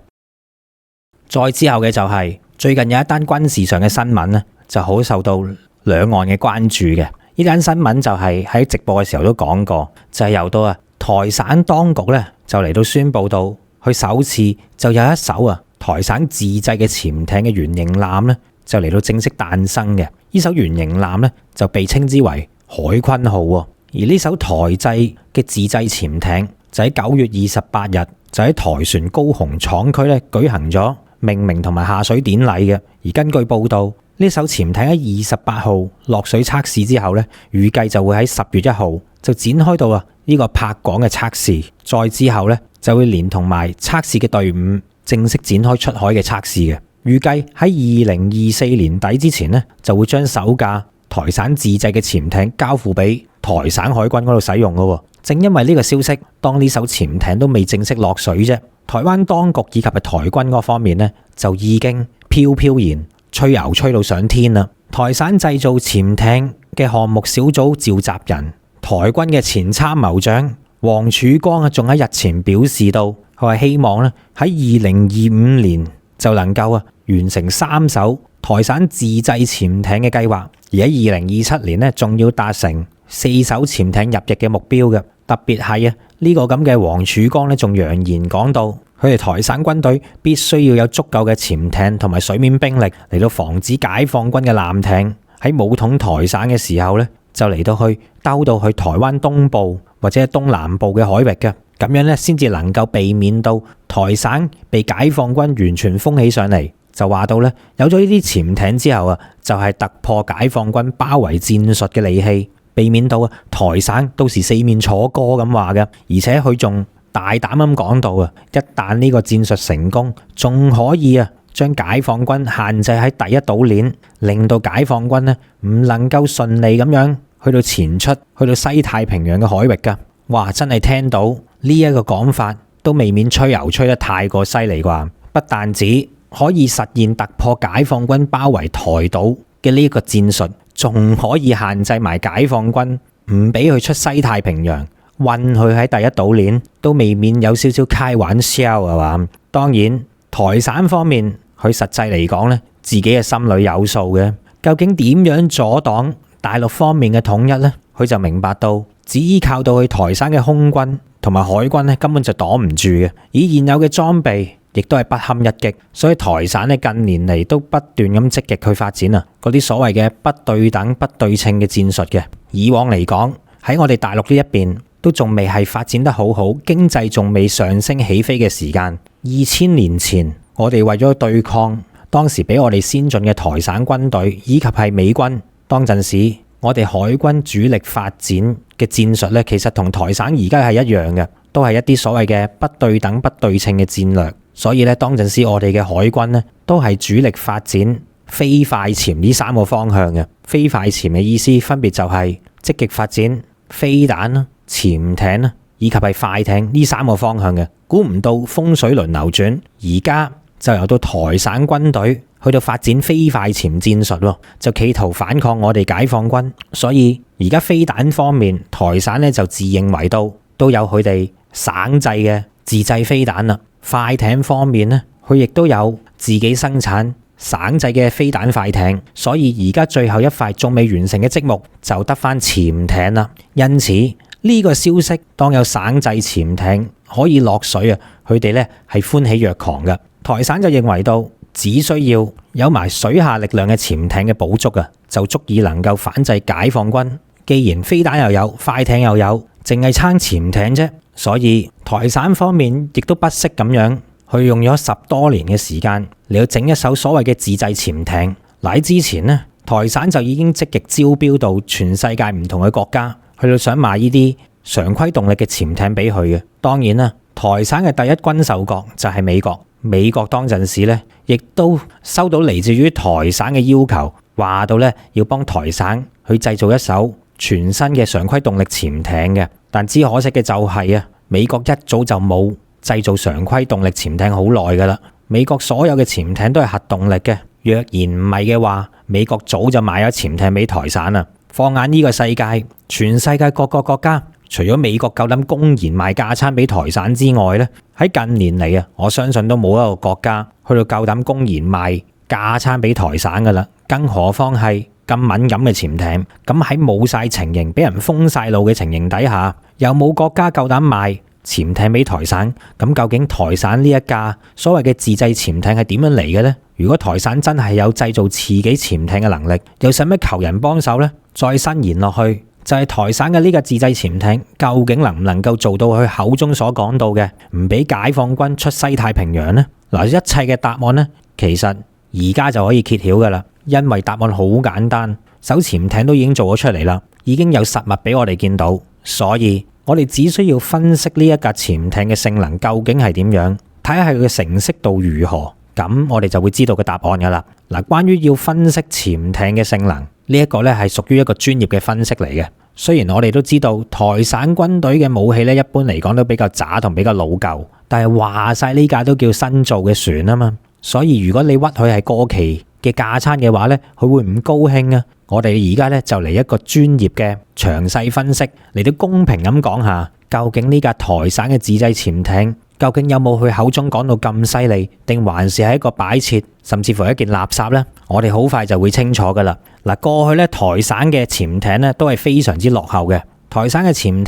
再之後嘅就係最近有一單軍事上嘅新聞咧，就好受到兩岸嘅關注嘅。呢單新聞就係喺直播嘅時候都講過，就係由到台省當局咧就嚟到宣布到，佢首次就有一艘台省自製嘅潛艇嘅原型艦咧就嚟到正式誕生嘅。呢艘原型艦咧就被稱之為海鯤號喎。而呢艘台製嘅自製潛艇就喺9月28日就喺台船高雄廠區咧舉行咗命名同埋下水典禮嘅。而根據報道，呢艘潛艇喺28號落水測試之後咧，預計就會喺10月1號就展開到呢個泊港嘅測試，再之後咧就會連同埋測試嘅隊伍正式展開出海嘅測試嘅。預計喺2024年底之前咧就會將首架台省自製嘅潛艇交付俾台省海軍嗰度使用嘅。正因為呢個消息，當呢艘潛艇都未正式落水啫，台灣當局以及台軍嗰方面呢，就已經飄然吹牛吹到上天啦。台省製造潛艇嘅項目小組召集人、台軍嘅前參謀長黃曙光仲喺日前表示到，佢話希望咧喺2025年就能夠完成3艘台省自製潛艇嘅計劃，而喺2027年咧仲要達成4艘潛艇入役嘅目標嘅。特別係呢個咁嘅黃曙光咧，仲揚言講到，佢哋台省軍隊必須要有足夠嘅潛艇同埋水面兵力嚟到防止解放軍嘅艦艇喺武統台省嘅時候咧，就嚟到去兜到去台灣東部或者東南部嘅海域嘅，咁樣咧先至能夠避免到台省被解放軍完全封起上嚟。就話到咧，有咗呢啲潛艇之後就係突破解放軍包圍戰術嘅利器，避免到台省到時四面楚歌咁話嘅。而且佢仲大膽咁講到一旦呢個戰術成功，仲可以將解放軍限制喺第一島鏈，令到解放軍呢唔能夠順利咁樣去到前出去到西太平洋嘅海域噶。哇！真係聽到呢一個講法都未免吹牛吹得太過犀利啩。不但止可以實現突破解放軍包圍台島嘅呢個戰術，仲可以限制埋解放軍唔俾佢出西太平洋，困佢喺第一島鏈，都未免有少少開玩笑係嘛？當然台省方面佢實際嚟講咧，自己嘅心裏有數嘅。究竟點樣阻擋大陸方面嘅統一呢？佢就明白到，只依靠到佢台省嘅空軍同埋海軍咧，根本就擋唔住嘅。以現有嘅裝備，亦都係不堪一擊，所以台省咧近年嚟都不斷咁積極去發展嗰啲所謂嘅不對等、不對稱嘅戰術嘅。以往嚟講，喺我哋大陸呢一邊都仲未係發展得好好，經濟仲未上升起飛嘅時間。2000年前，我哋為咗對抗當時比我哋先進嘅台省軍隊以及係美軍，當陣時我哋海軍主力發展嘅戰術咧，其實同台省而家係一樣嘅，都係一啲所謂嘅不對等、不對稱嘅戰略。所以咧，當陣時我哋嘅海軍咧，都係主力發展飛快潛呢3個方向嘅。飛快潛嘅意思分別就係積極發展飛彈啦、潛艇啦，以及係快艇呢3個方向嘅。估唔到風水輪流轉，而家就由到台省軍隊去到發展飛快潛戰術，就企圖反抗我哋解放軍。所以而家飛彈方面，台省咧就自認為都有佢哋省製嘅自製飛彈啦。快艇方面呢，佢亦都有自己生產省製嘅飛彈快艇，所以而家最後一塊仲未完成嘅積木就得返潛艇啦。因此呢個消息，當有省製潛艇可以落水佢哋咧係歡喜若狂嘅。台省就認為到，只需要有埋水下力量嘅潛艇嘅補足就足以能夠反制解放軍。既然飛彈又有，快艇又有，淨係撐潛艇啫。所以台省方面亦都不惜咁樣去用咗10多年嘅時間嚟到整一艘所謂嘅自製潛艇。喺之前呢，台省就已經積極招標到全世界唔同嘅國家，去到想賣呢啲常規動力嘅潛艇俾佢嘅。當然啦，台省嘅第一軍售國就係美國。美國當陣時咧，亦都收到嚟自於台省嘅要求，話到咧要幫台省去製造一艘全新嘅常規動力潛艇嘅。但只可惜嘅就係美國一早就冇製造常規動力潛艇好耐噶啦。美國所有嘅潛艇都係核動力嘅，若然唔係嘅話，美國早就買咗潛艇俾台省啦。放眼呢個世界，全世界各個國家，除咗美國夠膽公然賣架撐俾台省之外咧，喺近年嚟我相信都冇一個國家去到夠膽公然賣架撐俾台省噶啦。更何況係咁敏感嘅潛艇，咁喺冇晒情形，俾人封晒路嘅情形底下，又冇國家夠膽賣潛艇俾台省。咁究竟台省呢一架所謂嘅自製潛艇係點樣嚟嘅呢？如果台省真係有製造自己潛艇嘅能力，又使乜求人幫手呢？再伸延落去，就係台省嘅呢個自製潛艇究竟能唔能夠做到佢口中所講到嘅唔俾解放軍出西太平洋呢？嗱，一切嘅答案呢，其實而家就可以揭曉噶啦，因為答案好簡單，艘潛艇都已經做咗出嚟啦，已經有實物俾我哋見到，所以我哋只需要分析呢一架潛艇嘅性能究竟係點樣，睇下佢嘅成色度如何，咁我哋就會知道個答案噶啦。嗱，關於要分析潛艇嘅性能呢一個咧，係屬於一個專業嘅分析嚟嘅。雖然我哋都知道台省軍隊嘅武器咧，一般嚟講都比較渣同比較老舊，但係話晒呢架都叫新造嘅船啊嘛，所以如果你屈佢係過期嘅架撐嘅話咧，佢會唔高興啊？我哋而家咧就嚟一個專業嘅詳細分析，嚟到公平咁講下，究竟呢架台省嘅自製潛艇究竟有冇佢口中講到咁犀利，定還是係一個擺設，甚至乎係一件垃圾呢？我哋好快就會清楚噶啦。嗱，過去咧台省嘅潛艇咧都係非常之落後嘅。台省嘅潛艇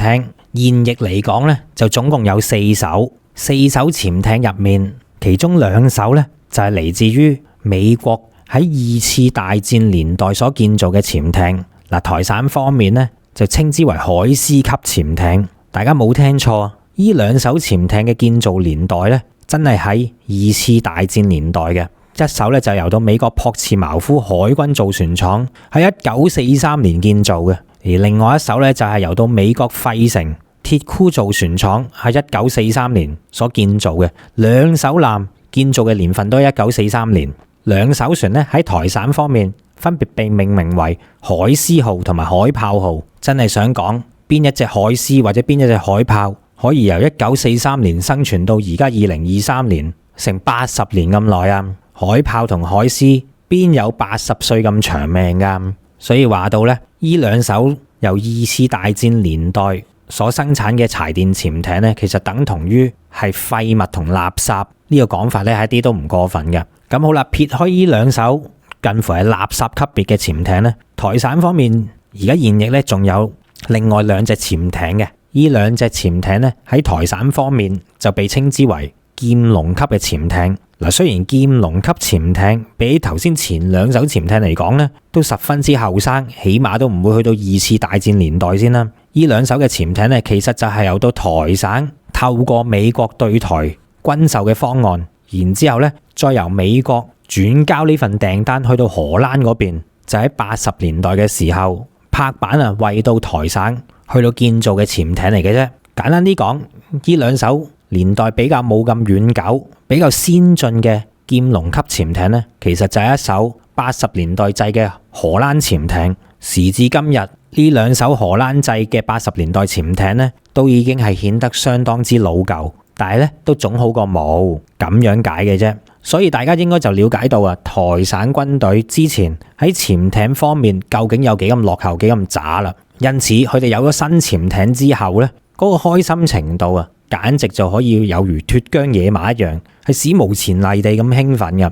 現役嚟講咧，就總共有4艘潛艇入面，其中2艘咧就係嚟自於美國喺2次大戰年代所建造嘅潛艇。嗱，台省方面咧就稱之為海獅級潛艇。大家冇聽錯，呢2艘潛艇嘅建造年代咧，真係喺2次大戰年代嘅。一艘咧就由到美國朴茨茅夫海軍造船廠喺1943年建造嘅，而另外一艘咧就係由到美國費城鐵箍造船廠喺1943年所建造嘅。2艘艦建造嘅年份都係1943年。2艘船咧喺台省方面分別被命名為海獅號同埋海豹號。真係想講邊一隻海獅或者邊一隻海豹可以由1943年生存到而家2023年，成80年咁耐啊！海豹同海獅邊有80歲咁長命㗎？所以話到咧，呢2艘由2次大戰年代所生產嘅柴電潛艇咧，其實等同於係廢物同垃圾。呢個講法咧係一啲都唔過分嘅。咁好啦，撇開呢2艘近乎係垃圾級別嘅潛艇咧，台省方面而家現役咧仲有另外2隻潛艇嘅。呢2隻潛艇咧喺台省方面就被稱之為劍龍級嘅潛艇。嗱，雖然劍龍級潛艇比起頭先前2艘潛艇嚟講咧，都十分之後生，起碼都唔會去到2次大戰年代先啦。呢2艘嘅潛艇咧，其實就係由到台省透過美國對台軍售嘅方案，然之後咧再由美國轉交呢份訂單去到荷蘭嗰邊，就喺80年代嘅時候拍板為到台省去到建造嘅潛艇嚟嘅啫。簡單啲講，呢2艘年代比較冇咁遠久、比較先進嘅劍龍級潛艇呢，其實就係一艘80年代製嘅荷蘭潛艇。時至今日，呢2艘荷蘭製嘅80年代潛艇呢，都已經係顯得相當之老舊，但係咧都總好過冇，咁樣解嘅啫。所以大家應該就了解到台省軍隊之前喺潛艇方面究竟有幾咁落後、幾咁渣啦。因此佢哋有咗新潛艇之後呢，嗰個開心程度簡直就可以有如脫韁野馬一樣，係史無前例地咁興奮嘅。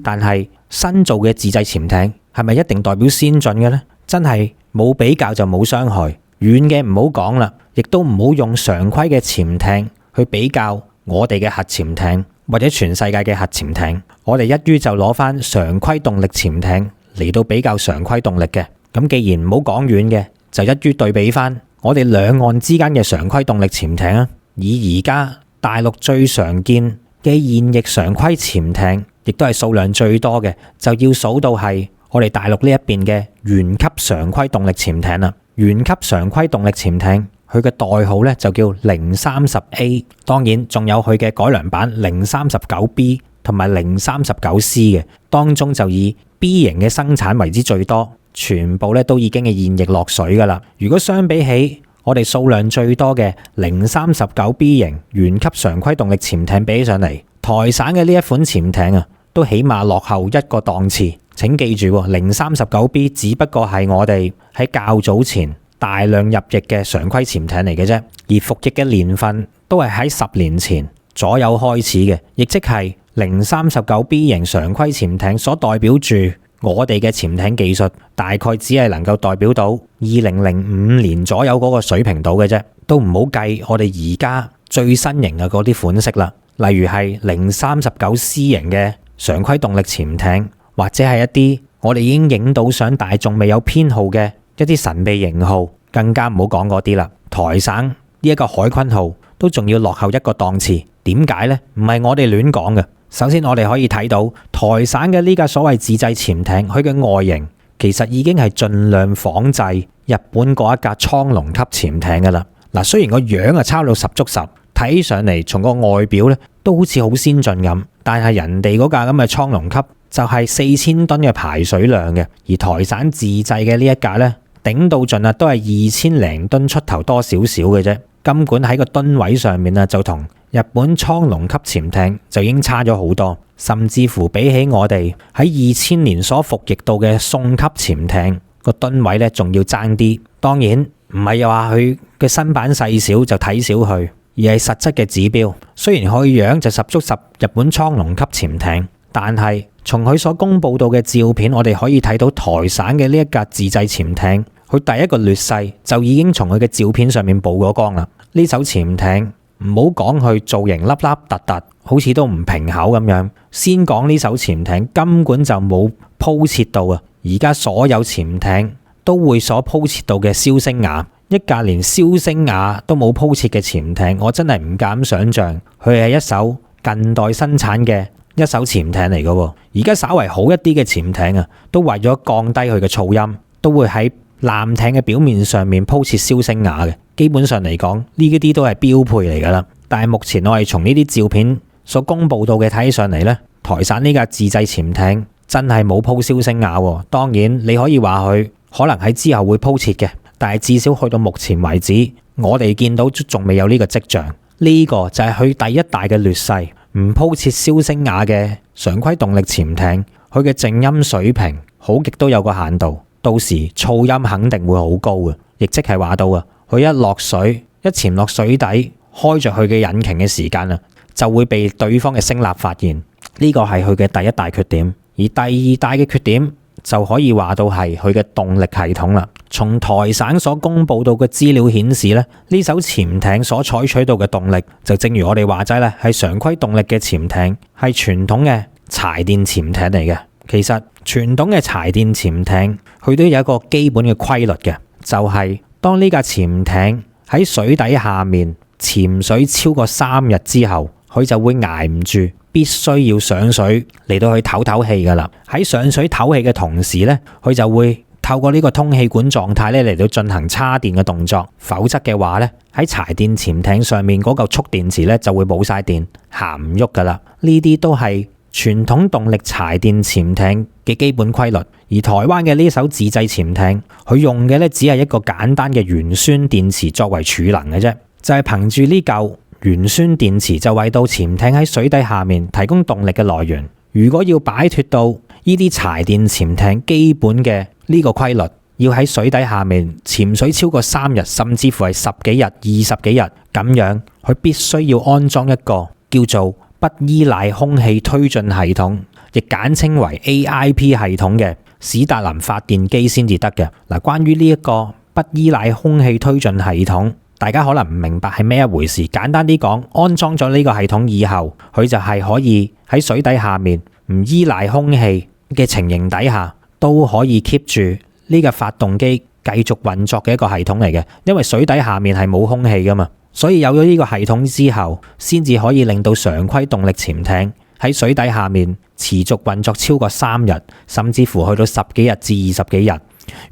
但係新造嘅自製潛艇係咪一定代表先進嘅呢？真係冇比較就冇傷害。遠嘅唔好講啦，亦都唔好用常規嘅潛艇去比較我哋嘅核潛艇或者全世界嘅核潛艇。我哋一於就攞翻常規動力潛艇嚟到比較常規動力嘅。咁既然唔好講遠嘅，就一於對比翻我哋兩岸之間嘅常規動力潛艇啊。以而家大陸最常見嘅現役常規潛艇，亦都係數量最多嘅，就要數到係我哋大陸呢一邊嘅原級常規動力潛艇啦。原級常規動力潛艇，佢嘅代號咧就叫030A，當然仲有佢嘅改良版039B 同埋039C 嘅，當中就以 B 型嘅生產為之最多，全部咧都已經係現役落水噶啦。如果相比起我哋數量最多嘅039B 型原級常規動力潛艇比起上嚟，台省嘅呢一款潛艇啊，都起碼落後一個檔次。請記住，039B 只不過係我哋喺較早前大量入役嘅常規潛艇嚟嘅啫，而服役嘅年份都係喺10年前左右開始嘅，亦即係039B 型常規潛艇所代表住我哋嘅潛艇技術，大概只係能夠代表到2005年左右嗰個水平度嘅啫，都唔好計我哋而家最新型嘅嗰啲款式啦，例如係039C 型嘅常規動力潛艇，或者係一啲我哋已經影到相但係仲未有編號嘅一啲神秘型號，更加唔好講嗰啲啦。台省呢一個海鯤號都仲要落後一個檔次，點解呢？唔係我哋亂講嘅。首先我哋可以睇到台省嘅呢架所謂自製潛艇，佢嘅外形其實已經係盡量仿製日本嗰一架蒼龍級潛艇㗎啦。嗱，雖然個樣啊抄到十足十，睇上嚟從個外表咧都好似好先進咁，但係人哋嗰架咁嘅蒼龍級就係4000噸嘅排水量嘅，而台省自製嘅呢一架咧頂到盡啊都係2000零噸出頭多少少嘅啫。金管喺個噸位上面啊就同日本蒼龍級潛艇就已經差咗好多，甚至乎比起我哋喺2000年所服役到嘅宋級潛艇個噸位咧仲要爭啲。當然唔係又話佢嘅新版細小就睇小佢，而係實質嘅指標。雖然佢樣就十足十日本蒼龍級潛艇，但係從佢所公布到嘅照片，我哋可以睇到台省嘅呢一架自製潛艇，佢第一個劣勢就已經從佢嘅照片上面曝咗光啦。呢艘潛艇唔好講佢造型凹凹凸凸，好似都唔平口咁樣。先講呢艘潛艇根本就冇鋪設到啊！而家所有潛艇都會所鋪設到嘅燒聲瓦，一架連燒聲瓦都冇鋪設嘅潛艇，我真係唔敢想像佢係一艘近代生產嘅一艘潛艇嚟嘅。而家稍為好一啲嘅潛艇啊，都為咗降低佢嘅噪音，都會喺艦艇嘅表面上面鋪設燒聲瓦嘅。基本上嚟講，呢啲都係標配嚟㗎啦。但係目前我哋從呢啲照片所公佈到嘅睇上嚟呢，台省呢架自製潛艇真係冇鋪燒聲瓦。當然你可以話佢可能喺之後會鋪設嘅，但係至少去到目前為止，我哋見到仲未有呢個跡象。呢個就係佢第一大嘅劣勢，唔鋪設燒聲瓦嘅常規動力潛艇，佢嘅靜音水平好極都有個限度，到時噪音肯定會好高嘅，亦即係話到啊。佢一落水，一潛落水底，開着佢嘅引擎嘅時間啊，就會被對方嘅聲納發現。呢個係佢嘅第一大缺點。而第二大嘅缺點就可以話到係佢嘅動力系統啦。從台省所公佈到嘅資料顯示咧，呢艘潛艇所採取到嘅動力，就正如我哋話齋咧，係常規動力嘅潛艇，係傳統嘅柴電潛艇嚟嘅。其實傳統嘅柴電潛艇，佢都有一個基本嘅規律嘅，就係當呢架潛艇喺水底下面潛水超過3日之後，佢就會捱唔住，必須要上水嚟到去唞唞氣噶啦。喺上水唞氣嘅同時咧，佢就會透過呢個通氣管狀態咧嚟到進行叉電嘅動作。否則嘅話咧，喺柴電潛艇上面嗰嚿蓄電池咧就會冇晒電，行唔喐噶啦。呢啲都係傳統動力柴電潛艇嘅基本規律。而台灣嘅呢艘自製潛艇，佢用嘅咧只係一個簡單嘅鉛酸電池作為儲能嘅啫，就係憑住呢嚿鉛酸電池就為到潛艇喺水底下面提供動力嘅來源。如果要擺脫到呢啲柴電潛艇基本嘅呢個規律，要喺水底下面潛水超過3日，甚至乎係10幾日、20幾日咁樣，佢必須要安裝一個叫做不依賴空氣推進系統，亦簡稱為 AIP 系統嘅史達林發電機先至得嘅。嗱，關於呢一個不依賴空氣推進系統，大家可能唔明白係咩一回事。簡單啲講，安裝咗呢個系統以後，佢就係可以喺水底下面唔依賴空氣嘅情形底下，都可以 keep 住呢個發動機繼續運作嘅一個系統嚟嘅。因為水底下面係冇空氣噶嘛，所以有咗呢個系統之後，先至可以令到常規動力潛艇喺水底下面持續運作超過3日，甚至乎去到10幾日至20幾日。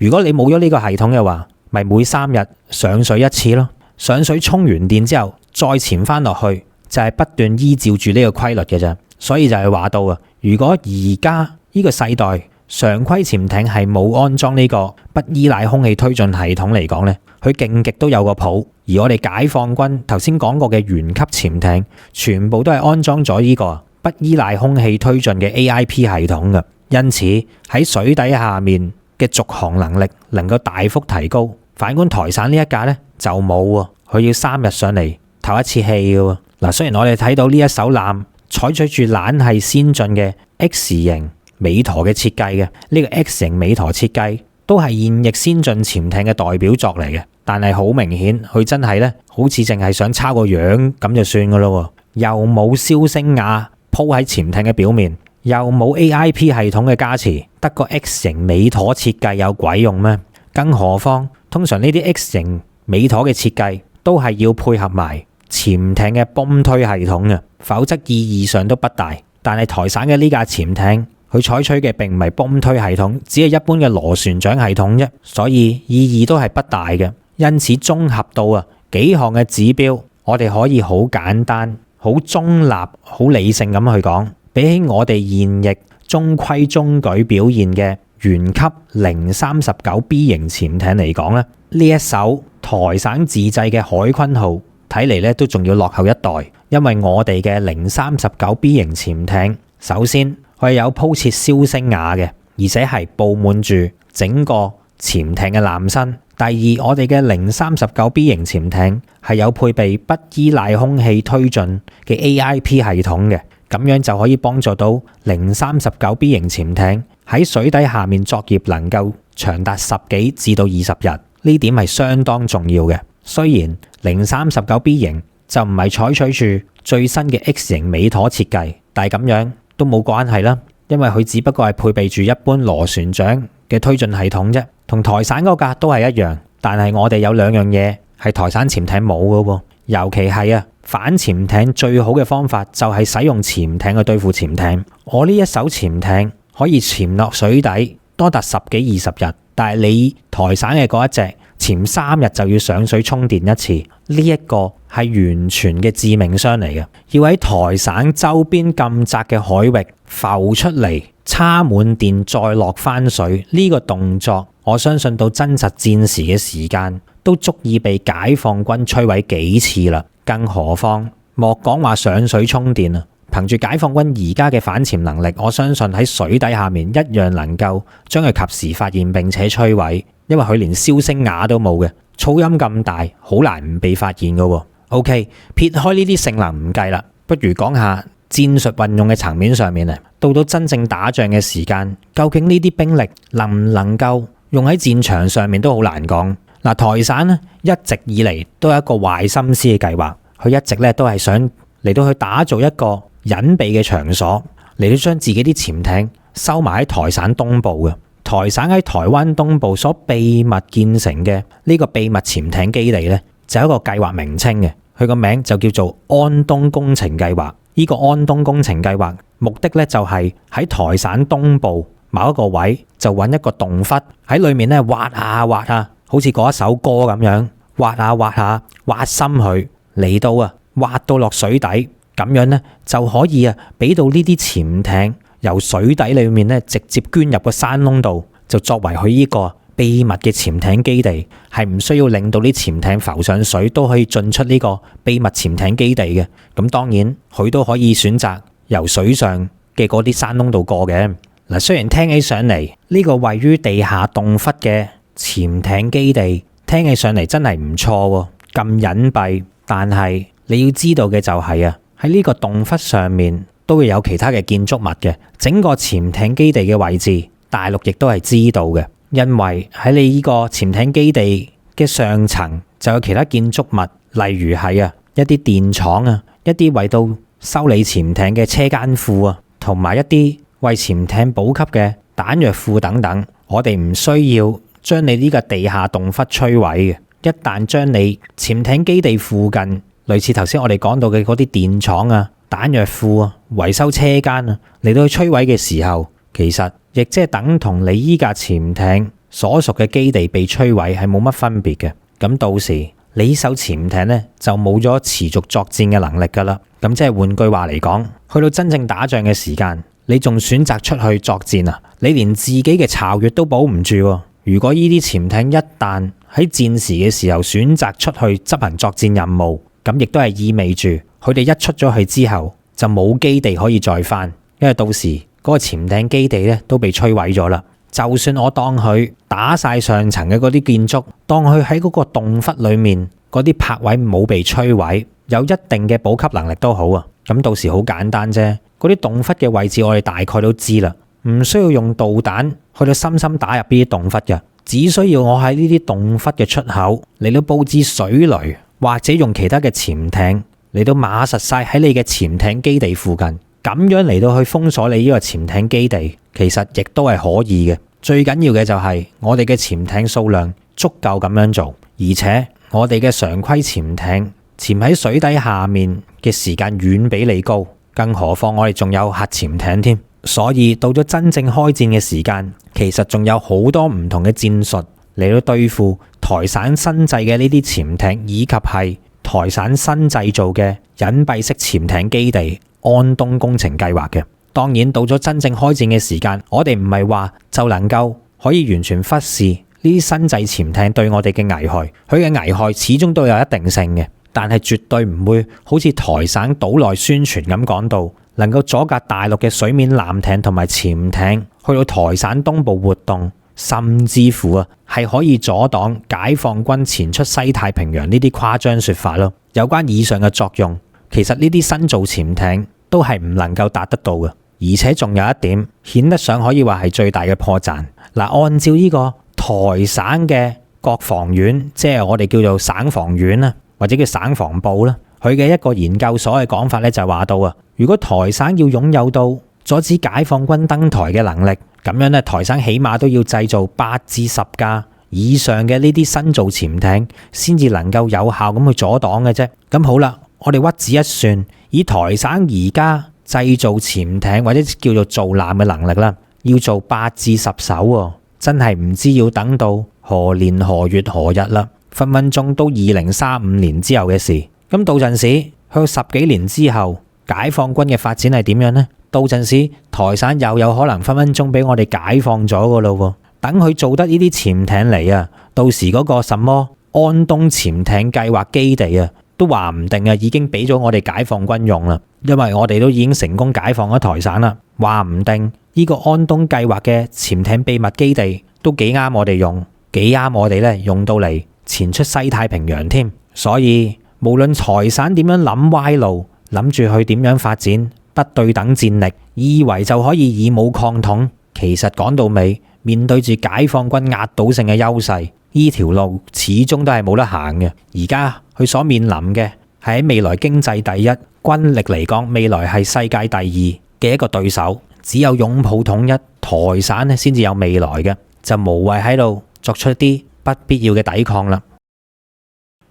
如果你冇咗呢個系統嘅話，咪每3日上水一次咯。上水充完電之後，再潛翻落去，就係不斷依照住呢個規律嘅啫。所以就係話到啊，如果而家呢個世代常規潛艇係冇安裝呢個不依賴空氣推進系統嚟講呢，佢勁極都有個譜。而我哋解放軍頭先講過嘅原級潛艇，全部都係安裝咗呢個不依賴空氣推進嘅 AIP 系統嘅，因此喺水底下面嘅續航能力能夠大幅提高。反觀台傘呢一架呢，就冇喎，佢要3日上嚟唞一次氣嘅喎。嗱，雖然我哋睇到呢一艘艦採取住懶係先進嘅 X 型尾舵嘅設計嘅，呢個 X 型尾舵設計都係現役先進潛艇嘅代表作嚟嘅。但係好明顯，佢真係呢，好似淨係想抄個樣咁就算噶咯，又冇消聲瓦鋪喺潛艇嘅表面，又冇 AIP 系統嘅加持，得個 X 型尾舵設計有鬼用咩？更何況通常呢啲 X 型尾舵嘅設計都係要配合埋潛艇嘅泵推系統嘅，否則意義上都不大。但係台傘嘅呢架潛艇，佢採取嘅並唔係泵推系統，只係一般嘅螺旋槳系統啫，所以意義都係不大嘅。因此綜合到幾項嘅指標，我哋可以好簡單、好中立、好理性咁去講，比起我哋現役中規中矩表現嘅原級039B 型潛艇嚟講咧，呢一艘台省自製嘅海鯤號睇嚟咧都仲要落後一代，因為我哋嘅039B 型潛艇首先佢有鋪設消聲瓦嘅，而且係佈滿住整個潛艇嘅艦身。第二，我哋嘅039B 型潛艇係有配備不依賴空氣推進嘅 AIP 系統嘅，咁樣就可以幫助到039B 型潛艇喺水底下面作業能夠長達10幾至到20日，呢點係相當重要嘅。雖然039B 型就唔係採取住最新嘅 X 型尾舵設計，但係咁樣都冇關係啦，因為佢只不過係配備住一般螺旋槳嘅推進系統啫，同台傘嗰架都係一樣。但係我哋有兩樣嘢係台傘潛艇冇嘅喎，尤其係反潛艇最好嘅方法就係使用潛艇去對付潛艇。我呢一艘潛艇可以潛落水底多達10幾20日，但係你台傘嘅嗰一隻潛3日就要上水充電一次，呢一個係完全嘅致命傷嚟嘅。要喺台省周邊咁窄嘅海域浮出嚟，插滿電再落翻水，呢個動作我相信到真實戰時嘅時間都足以被解放軍摧毀幾次啦。更何況莫講話上水充電啊！憑住解放軍而家嘅反潛能力，我相信喺水底下面一樣能夠將佢及時發現並且摧毀，因為佢連消聲瓦都冇嘅，噪音咁大，好難唔被發現㗎喎。OK， 撇開呢啲性能唔計啦，不如講下戰術運用嘅層面上面啊。到真正打仗嘅時間，究竟呢啲兵力能唔能夠用喺戰場上面都好難講。嗱，台省咧一直以嚟都有一個壞心思嘅計劃，佢一直咧都係想嚟到去打造一個隱蔽嘅場所，嚟到將自己啲潛艇收埋喺台省東部嘅。台省喺台灣東部所秘密建成嘅呢個秘密潛艇基地咧，就有一個計劃名稱嘅，佢個名就叫做安東工程計劃。呢個安東工程計劃目的咧就係喺台省東部某一個位就揾一個洞窟，喺裏面咧挖下挖下，好似嗰一首歌咁樣挖下挖下，挖深佢嚟到挖到落水底，咁樣咧就可以俾到呢啲潛艇由水底裏面咧直接捐入個山窿度，就作為佢呢個秘密嘅潛艇基地，係唔需要令到啲潛艇浮上水都可以進出呢個秘密潛艇基地嘅。咁當然佢都可以選擇由水上嘅嗰啲山窿度過嘅。嗱，雖然聽起上嚟呢個位於地下洞窟嘅潛艇基地聽起上嚟真係唔錯喎，咁隱蔽，但係你要知道嘅就係喺呢個洞窟上面都會有其他嘅建築物嘅。整個潛艇基地嘅位置，大陸亦都係知道嘅，因為喺你呢個潛艇基地嘅上層就有其他建築物，例如係一啲電廠一啲為到修理潛艇嘅車間庫同埋一啲為潛艇補給嘅彈藥庫等等。我哋唔需要將你呢個地下洞窟摧毀嘅，一旦將你潛艇基地附近類似頭先我哋講到嘅嗰啲電廠彈藥庫維修車間嚟到去摧毀嘅時候，其實亦即係等同你依架潛艇所屬嘅基地被摧毀，係冇乜分別嘅。咁到時你呢艘潛艇咧就冇咗持續作戰嘅能力噶啦。咁即係換句話嚟講，去到真正打仗嘅時間，你仲選擇出去作戰啊？你連自己嘅巢穴都保唔住喎。如果呢啲潛艇一旦喺戰時嘅時候選擇出去執行作戰任務，咁亦都係意味住佢哋一出咗去之後就冇基地可以再返，因為到時嗰個潛艇基地咧都被摧毀咗啦。就算我當佢打晒上層嘅嗰啲建築，當佢喺嗰個洞窟裏面嗰啲泊位冇被摧毀，有一定嘅補給能力都好啊。咁到時好簡單啫，嗰啲洞窟嘅位置我哋大概都知啦，唔需要用導彈去到深深打入呢啲洞窟嘅，只需要我喺呢啲洞窟嘅出口嚟到佈置水雷，或者用其他嘅潛艇嚟到碼實晒喺你嘅潛艇基地附近，咁樣嚟到去封鎖你呢個潛艇基地，其實亦都係可以嘅。最緊要嘅就係我哋嘅潛艇數量足夠咁樣做，而且我哋嘅常規潛艇潛喺水底下面嘅時間遠比你高，更何況我哋仲有核潛艇添。所以到咗真正開戰嘅時間，其實仲有好多唔同嘅戰術嚟到對付台省新製嘅呢啲潛艇，以及係台省新製造嘅隱蔽式潛艇基地安東工程計劃嘅。當然到咗真正開戰嘅時間，我哋唔係話就能夠可以完全忽視呢啲新製潛艇對我哋嘅危害，佢嘅危害始終都有一定性嘅，但係絕對唔會好似台省島內宣傳咁講到，能夠阻隔大陸嘅水面艦艇同埋潛艇去到台省東部活動，甚至乎啊係可以阻擋解放軍前出西太平洋呢啲誇張說法咯。有關以上嘅作用，其實呢啲新造潛艇都係唔能夠達得到嘅。而且仲有一點顯得上可以話係最大嘅破綻。嗱，按照呢個台省嘅國防院，即係我哋叫做省防院啦，或者叫省防部啦，佢嘅一個研究所嘅講法咧，就話到啊，如果台省要擁有到阻止解放軍登台嘅能力，咁樣咧，台省起碼都要製造8至10架以上嘅呢啲新造潛艇，先至能夠有效咁去阻擋嘅啫。咁好啦，我哋屈指一算，以台省而家製造潛艇或者叫做造艦嘅能力啦，要做8至10艘喎，真係唔知要等到何年何月何日啦，分分鐘都2035年之後嘅事。咁到陣時去到10幾年之後，解放軍嘅發展係點樣呢？到陣時台省又有可能分分鐘俾我哋解放咗噶咯。等佢做得呢啲潛艇嚟啊，到時嗰個什麼安東潛艇計劃基地啊，都話唔定啊，已經俾咗我哋解放軍用啦，因為我哋都已經成功解放咗台省啦。話唔定呢個安東計劃嘅潛艇秘密基地都幾啱我哋用，幾啱我哋咧用到嚟前出西太平洋添。所以無論台省點樣諗歪路，諗住去點樣發展不對等戰力，以為就可以以武抗統，其實講到尾，面對住解放軍壓倒性嘅優勢，呢條路始終都係冇得行嘅。而家佢所面臨嘅係喺未來經濟第一、軍力嚟講未來係世界第二嘅一個對手，只有擁抱統一，台省咧先至有未來嘅，就無謂喺度作出一啲不必要嘅抵抗啦。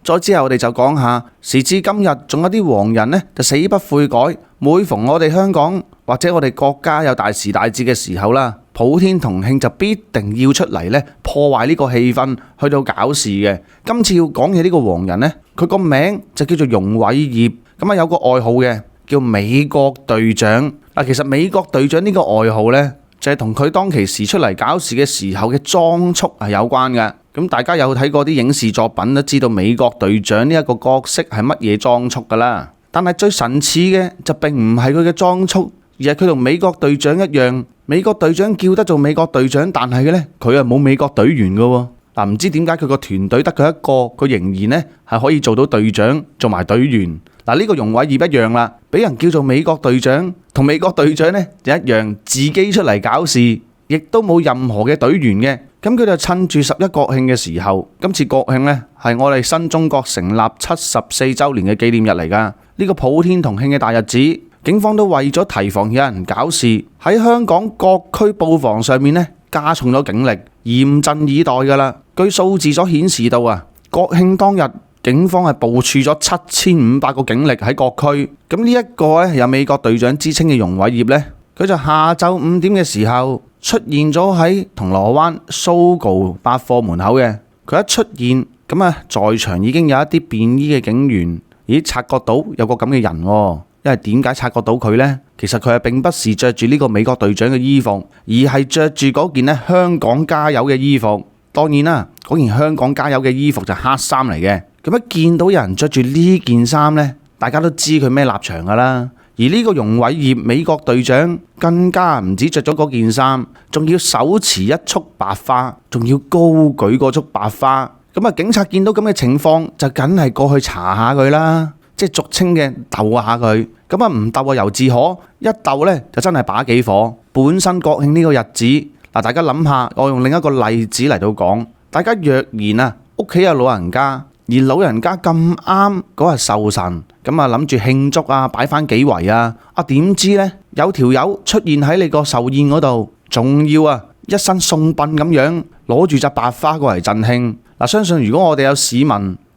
再之後我哋就講下，時至今日仲有啲黃人呢，就死不悔改，每逢我哋香港或者我哋國家有大時大節嘅時候啦，普天同慶就必定要出嚟呢，破壞呢個氣氛，去到搞事嘅。今次要講嘅呢個黃人呢，佢個名就叫做容偉業，咁啊有個外號嘅叫美國隊長。嗱，其實美國隊長呢個外號呢，就係同佢當其時出嚟搞事嘅時候嘅裝束係有關嘅。咁大家有睇過啲影視作品都知道美國隊長呢一個角色係乜嘢裝束噶啦。但係最神似嘅就並唔係佢嘅裝束，而係佢同美國隊長一樣。美國隊長叫得做美國隊長，但係嘅呢，佢係冇美國隊員噶喎。嗱，唔知點解佢個團隊得佢一個，佢仍然呢係可以做到隊長，做埋隊員。嗱，呢個容偉業一樣啦，俾人叫做美國隊長，同美國隊長呢就一樣，自己出嚟搞事，亦都冇任何嘅隊員嘅。咁佢就趁住11國慶嘅時候，今次國慶呢係我哋新中國成立74週年嘅紀念日嚟噶。呢個普天同慶嘅大日子，警方都為咗提防有人搞事，喺香港各區布防上面呢加重咗警力，嚴陣以待噶啦。據數字所顯示到啊，國慶當日警方係部署咗7500個警力喺各區。咁呢一個呢有美國隊長之稱嘅容偉業呢，佢就下晝5點嘅時候出現咗喺銅鑼灣 Sogo 百貨門口嘅。佢一出現咁啊，在場已經有一啲便衣嘅警員，咦，察覺到有個咁嘅人喎，因為點解察覺到佢呢？其實佢係並不是着住呢個美國隊長嘅衣服，而係着住嗰件咧香港加油嘅衣服。當然啦，嗰件香港加油嘅衣服就黑衫嚟嘅。咁一見到有人着住呢件衫呢，大家都知佢咩立場噶啦。而呢個容偉業美國隊長更加唔止着咗嗰件衫，仲要手持一束白花，仲要高舉嗰束白花。咁啊，警察見到咁嘅情況，就梗係過去查下佢啦，即係俗稱嘅鬥下佢。咁啊，唔鬥啊尤自可，一鬥呢就真係把幾火。本身國慶呢個日子，嗱，大家諗下，我用另一個例子嚟到講，大家若然啊屋企有老人家，而老人家咁啱嗰日壽辰，咁啊諗住慶祝啊，擺翻幾圍啊，點知呢？有條友出現喺你個壽宴嗰度，仲要啊一身送殯咁樣，攞住紮白花過嚟贈慶。嗱，相信如果我哋有市民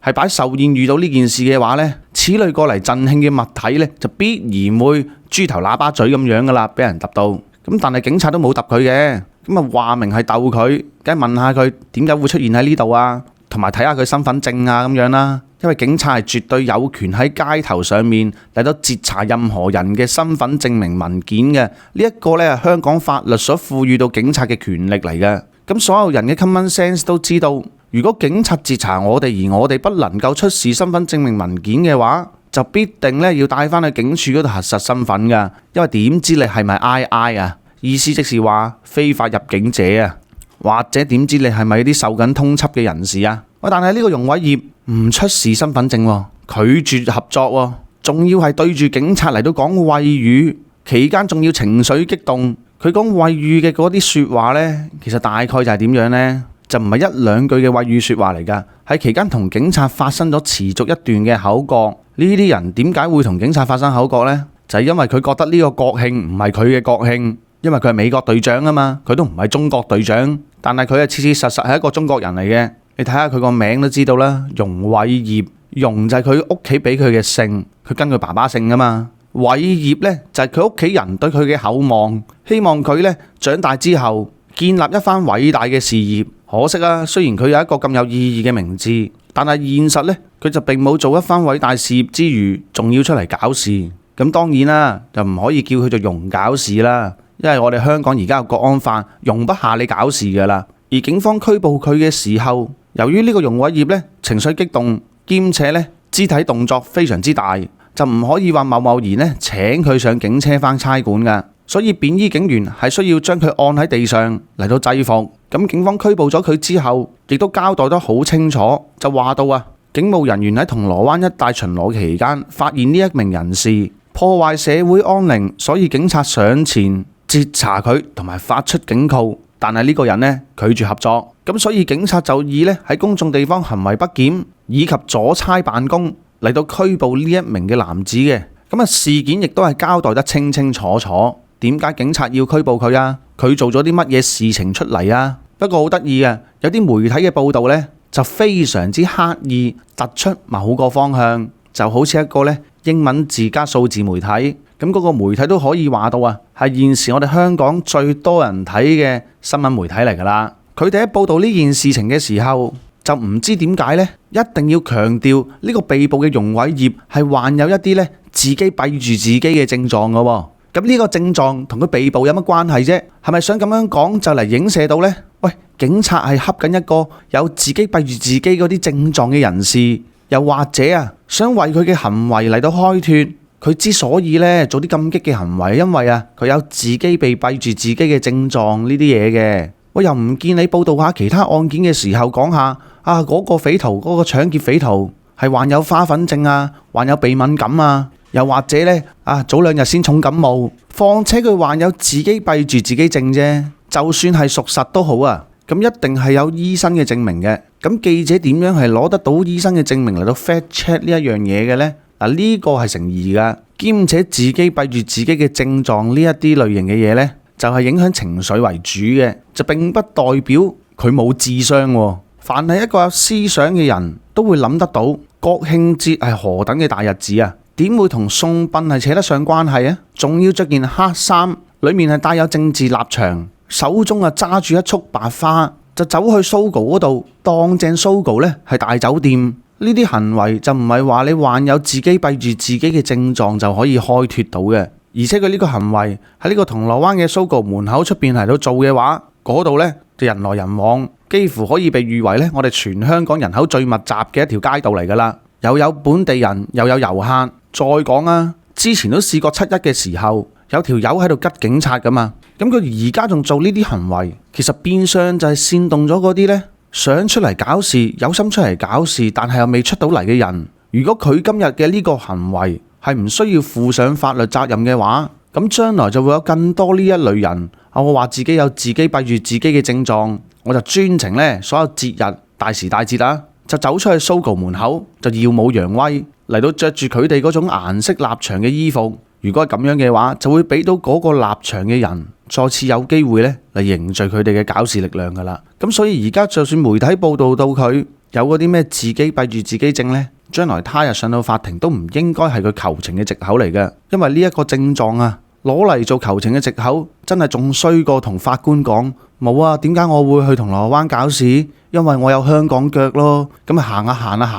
係擺壽宴遇到呢件事嘅話呢，此類過嚟贈慶嘅物體呢，就必然會豬頭喇叭嘴咁樣噶啦，俾人揼到。咁但係警察都冇揼佢嘅，咁啊話明係鬥佢，梗係問下佢點解會出現喺呢度啊，同埋睇下佢身份證啊咁樣啦。因為警察係絕對有權喺街頭上面嚟到截查任何人嘅身份證明文件嘅，呢一個呢係香港法律所賦予到警察嘅權力嚟嘅。咁所有人嘅 common sense 都知道，如果警察截查我哋，而我哋不能夠出示身份證明文件嘅話，就必定咧要帶翻去警署嗰度核實身份噶。因為點知你係咪 II 啊？意思即是話非法入境者啊，或者點知你係咪啲受緊通緝嘅人士啊？喂，但係呢個容偉業唔出示身份證喎，拒絕合作喎，仲要係對住警察嚟到講餵語，期間仲要情緒激動。佢講餵語嘅嗰啲説話呢，其實大概就係點樣呢？就唔係一兩句嘅餵語説話嚟㗎，喺期間同警察發生咗持續一段嘅口角。呢啲人點解會同警察發生口角呢？就係因為佢覺得呢個國慶唔係佢嘅國慶，因為佢係美國隊長啊嘛，佢都唔係中國隊長，但係佢係切切實實係一個中國人嚟嘅。你睇下佢個名都知道啦，容偉業，容就係佢屋企俾佢嘅姓，佢跟佢爸爸姓啊嘛。偉業呢，就係佢屋企人對佢嘅厚望，希望佢呢長大之後建立一番偉大嘅事業。可惜啊，雖然佢有一個咁有意義嘅名字，但係現實呢，佢就並冇做一番偉大事業之餘，仲要出嚟搞事。咁當然啦，就唔可以叫佢做容搞事啦，因為我哋香港而家有國安法，容不下你搞事噶啦。而警方拘捕佢嘅時候，由於呢個容偉業呢情緒激動，兼且呢肢體動作非常之大，就唔可以話貿貿然呢請佢上警車返差館噶，所以便衣警員係需要將佢按喺地上嚟到制服。咁警方拘捕咗佢之後，亦都交代得好清楚，就話到啊，警務人員喺銅鑼灣一帶巡邏期間，發現呢一名人士破壞社會安寧，所以警察上前截查佢，同埋發出警告。但係呢個人呢拒絕合作，咁所以警察就以呢喺公眾地方行為不檢以及阻差辦公嚟到拘捕呢一名嘅男子嘅。咁啊，事件亦都係交代得清清楚楚。點解警察要拘捕佢啊？佢做咗啲乜嘢事情出嚟啊？不過好得意嘅，有啲媒體嘅報道呢，就非常之刻意突出某個方向，就好似一個呢英文字加數字媒體。咁嗰個媒體都可以話到啊，係現時我哋香港最多人睇嘅新聞媒體嚟㗎啦。佢哋喺報導呢件事情嘅時候，就唔知點解呢，一定要強調呢個被捕嘅容偉業係患有一啲呢自己閉住自己嘅症狀㗎喎。咁呢個症狀同佢被捕有乜關係啫？係咪想咁樣講就嚟影射到呢？喂，警察係恰緊一個有自己閉住自己嗰啲症狀嘅人士，又或者啊，想為佢嘅行為嚟到開脫。佢之所以呢做啲咁激嘅行為，因為啊，佢有自己被閉住自己嘅症狀呢啲嘢嘅。我又唔見你報道下其他案件嘅時候講下啊，嗰個匪徒，嗰個搶劫匪徒係患有花粉症啊，患有鼻敏感啊。又或者呢，早2日先重感冒，況且佢患有自己閉住自己症啫，就算係屬實都好啊，咁一定係有醫生嘅證明嘅。咁記者點樣係攞得到醫生嘅證明嚟到 fact check 呢一樣嘢嘅呢？嗱，呢個係成疑噶，兼且自己閉住自己嘅症狀呢一啲類型嘅嘢呢，就係影響情緒為主嘅，就並不代表佢冇智商喎。凡係一個有思想嘅人都會諗得到，國慶節係何等嘅大日子啊！點會同送殯係扯得上關係啊？仲要着件黑衫，裏面係帶有政治立場，手中啊揸住一束白花，就走去 Sogo 嗰度當正 Sogo 呢係大酒店，呢啲行為就唔係話你患有自己閉住自己嘅症狀就可以開脱到嘅，而且佢呢個行為喺呢個銅鑼灣嘅蘇局門口出邊嚟到做嘅話，嗰度呢就人來人往，幾乎可以被譽為呢我哋全香港人口最密集嘅一條街道嚟噶啦，又有本地人又有遊客。再講啊，之前都試過7·1嘅時候，有條友喺度吉警察噶嘛，咁佢而家仲做呢啲行為，其實變相就係煽動咗嗰啲呢想出嚟搞事、有心出嚟搞事，但係又未出到嚟嘅人。如果佢今日嘅呢個行為係唔需要負上法律責任嘅話，咁將來就會有更多呢一類人。我話自己有自己閉住自己嘅症狀，我就專程呢所有節日大時大節啦，就走出去 Sogo 門口，就耀武揚威嚟到着住佢哋嗰種顏色立場嘅衣服。如果係咁樣嘅話，就會俾到嗰個立場嘅人再次有機會呢嚟凝聚佢哋嘅搞事力量噶啦。咁所以而家就算媒體報道到佢有嗰啲咩自己閉住自己症呢，將來他日上到法庭都唔應該係佢求情嘅藉口嚟嘅，因為呢一個症狀啊，攞嚟做求情嘅藉口，真係仲衰過同法官講冇啊，點解我會去銅鑼灣搞事？因為我有香港腳咯，咁咪行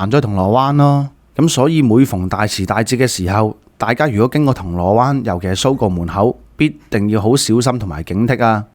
咗去銅鑼灣咯。咁所以每逢大時大節嘅時候，大家如果經過銅鑼灣，尤其係蘇局門口，必定要好小心同埋警惕啊！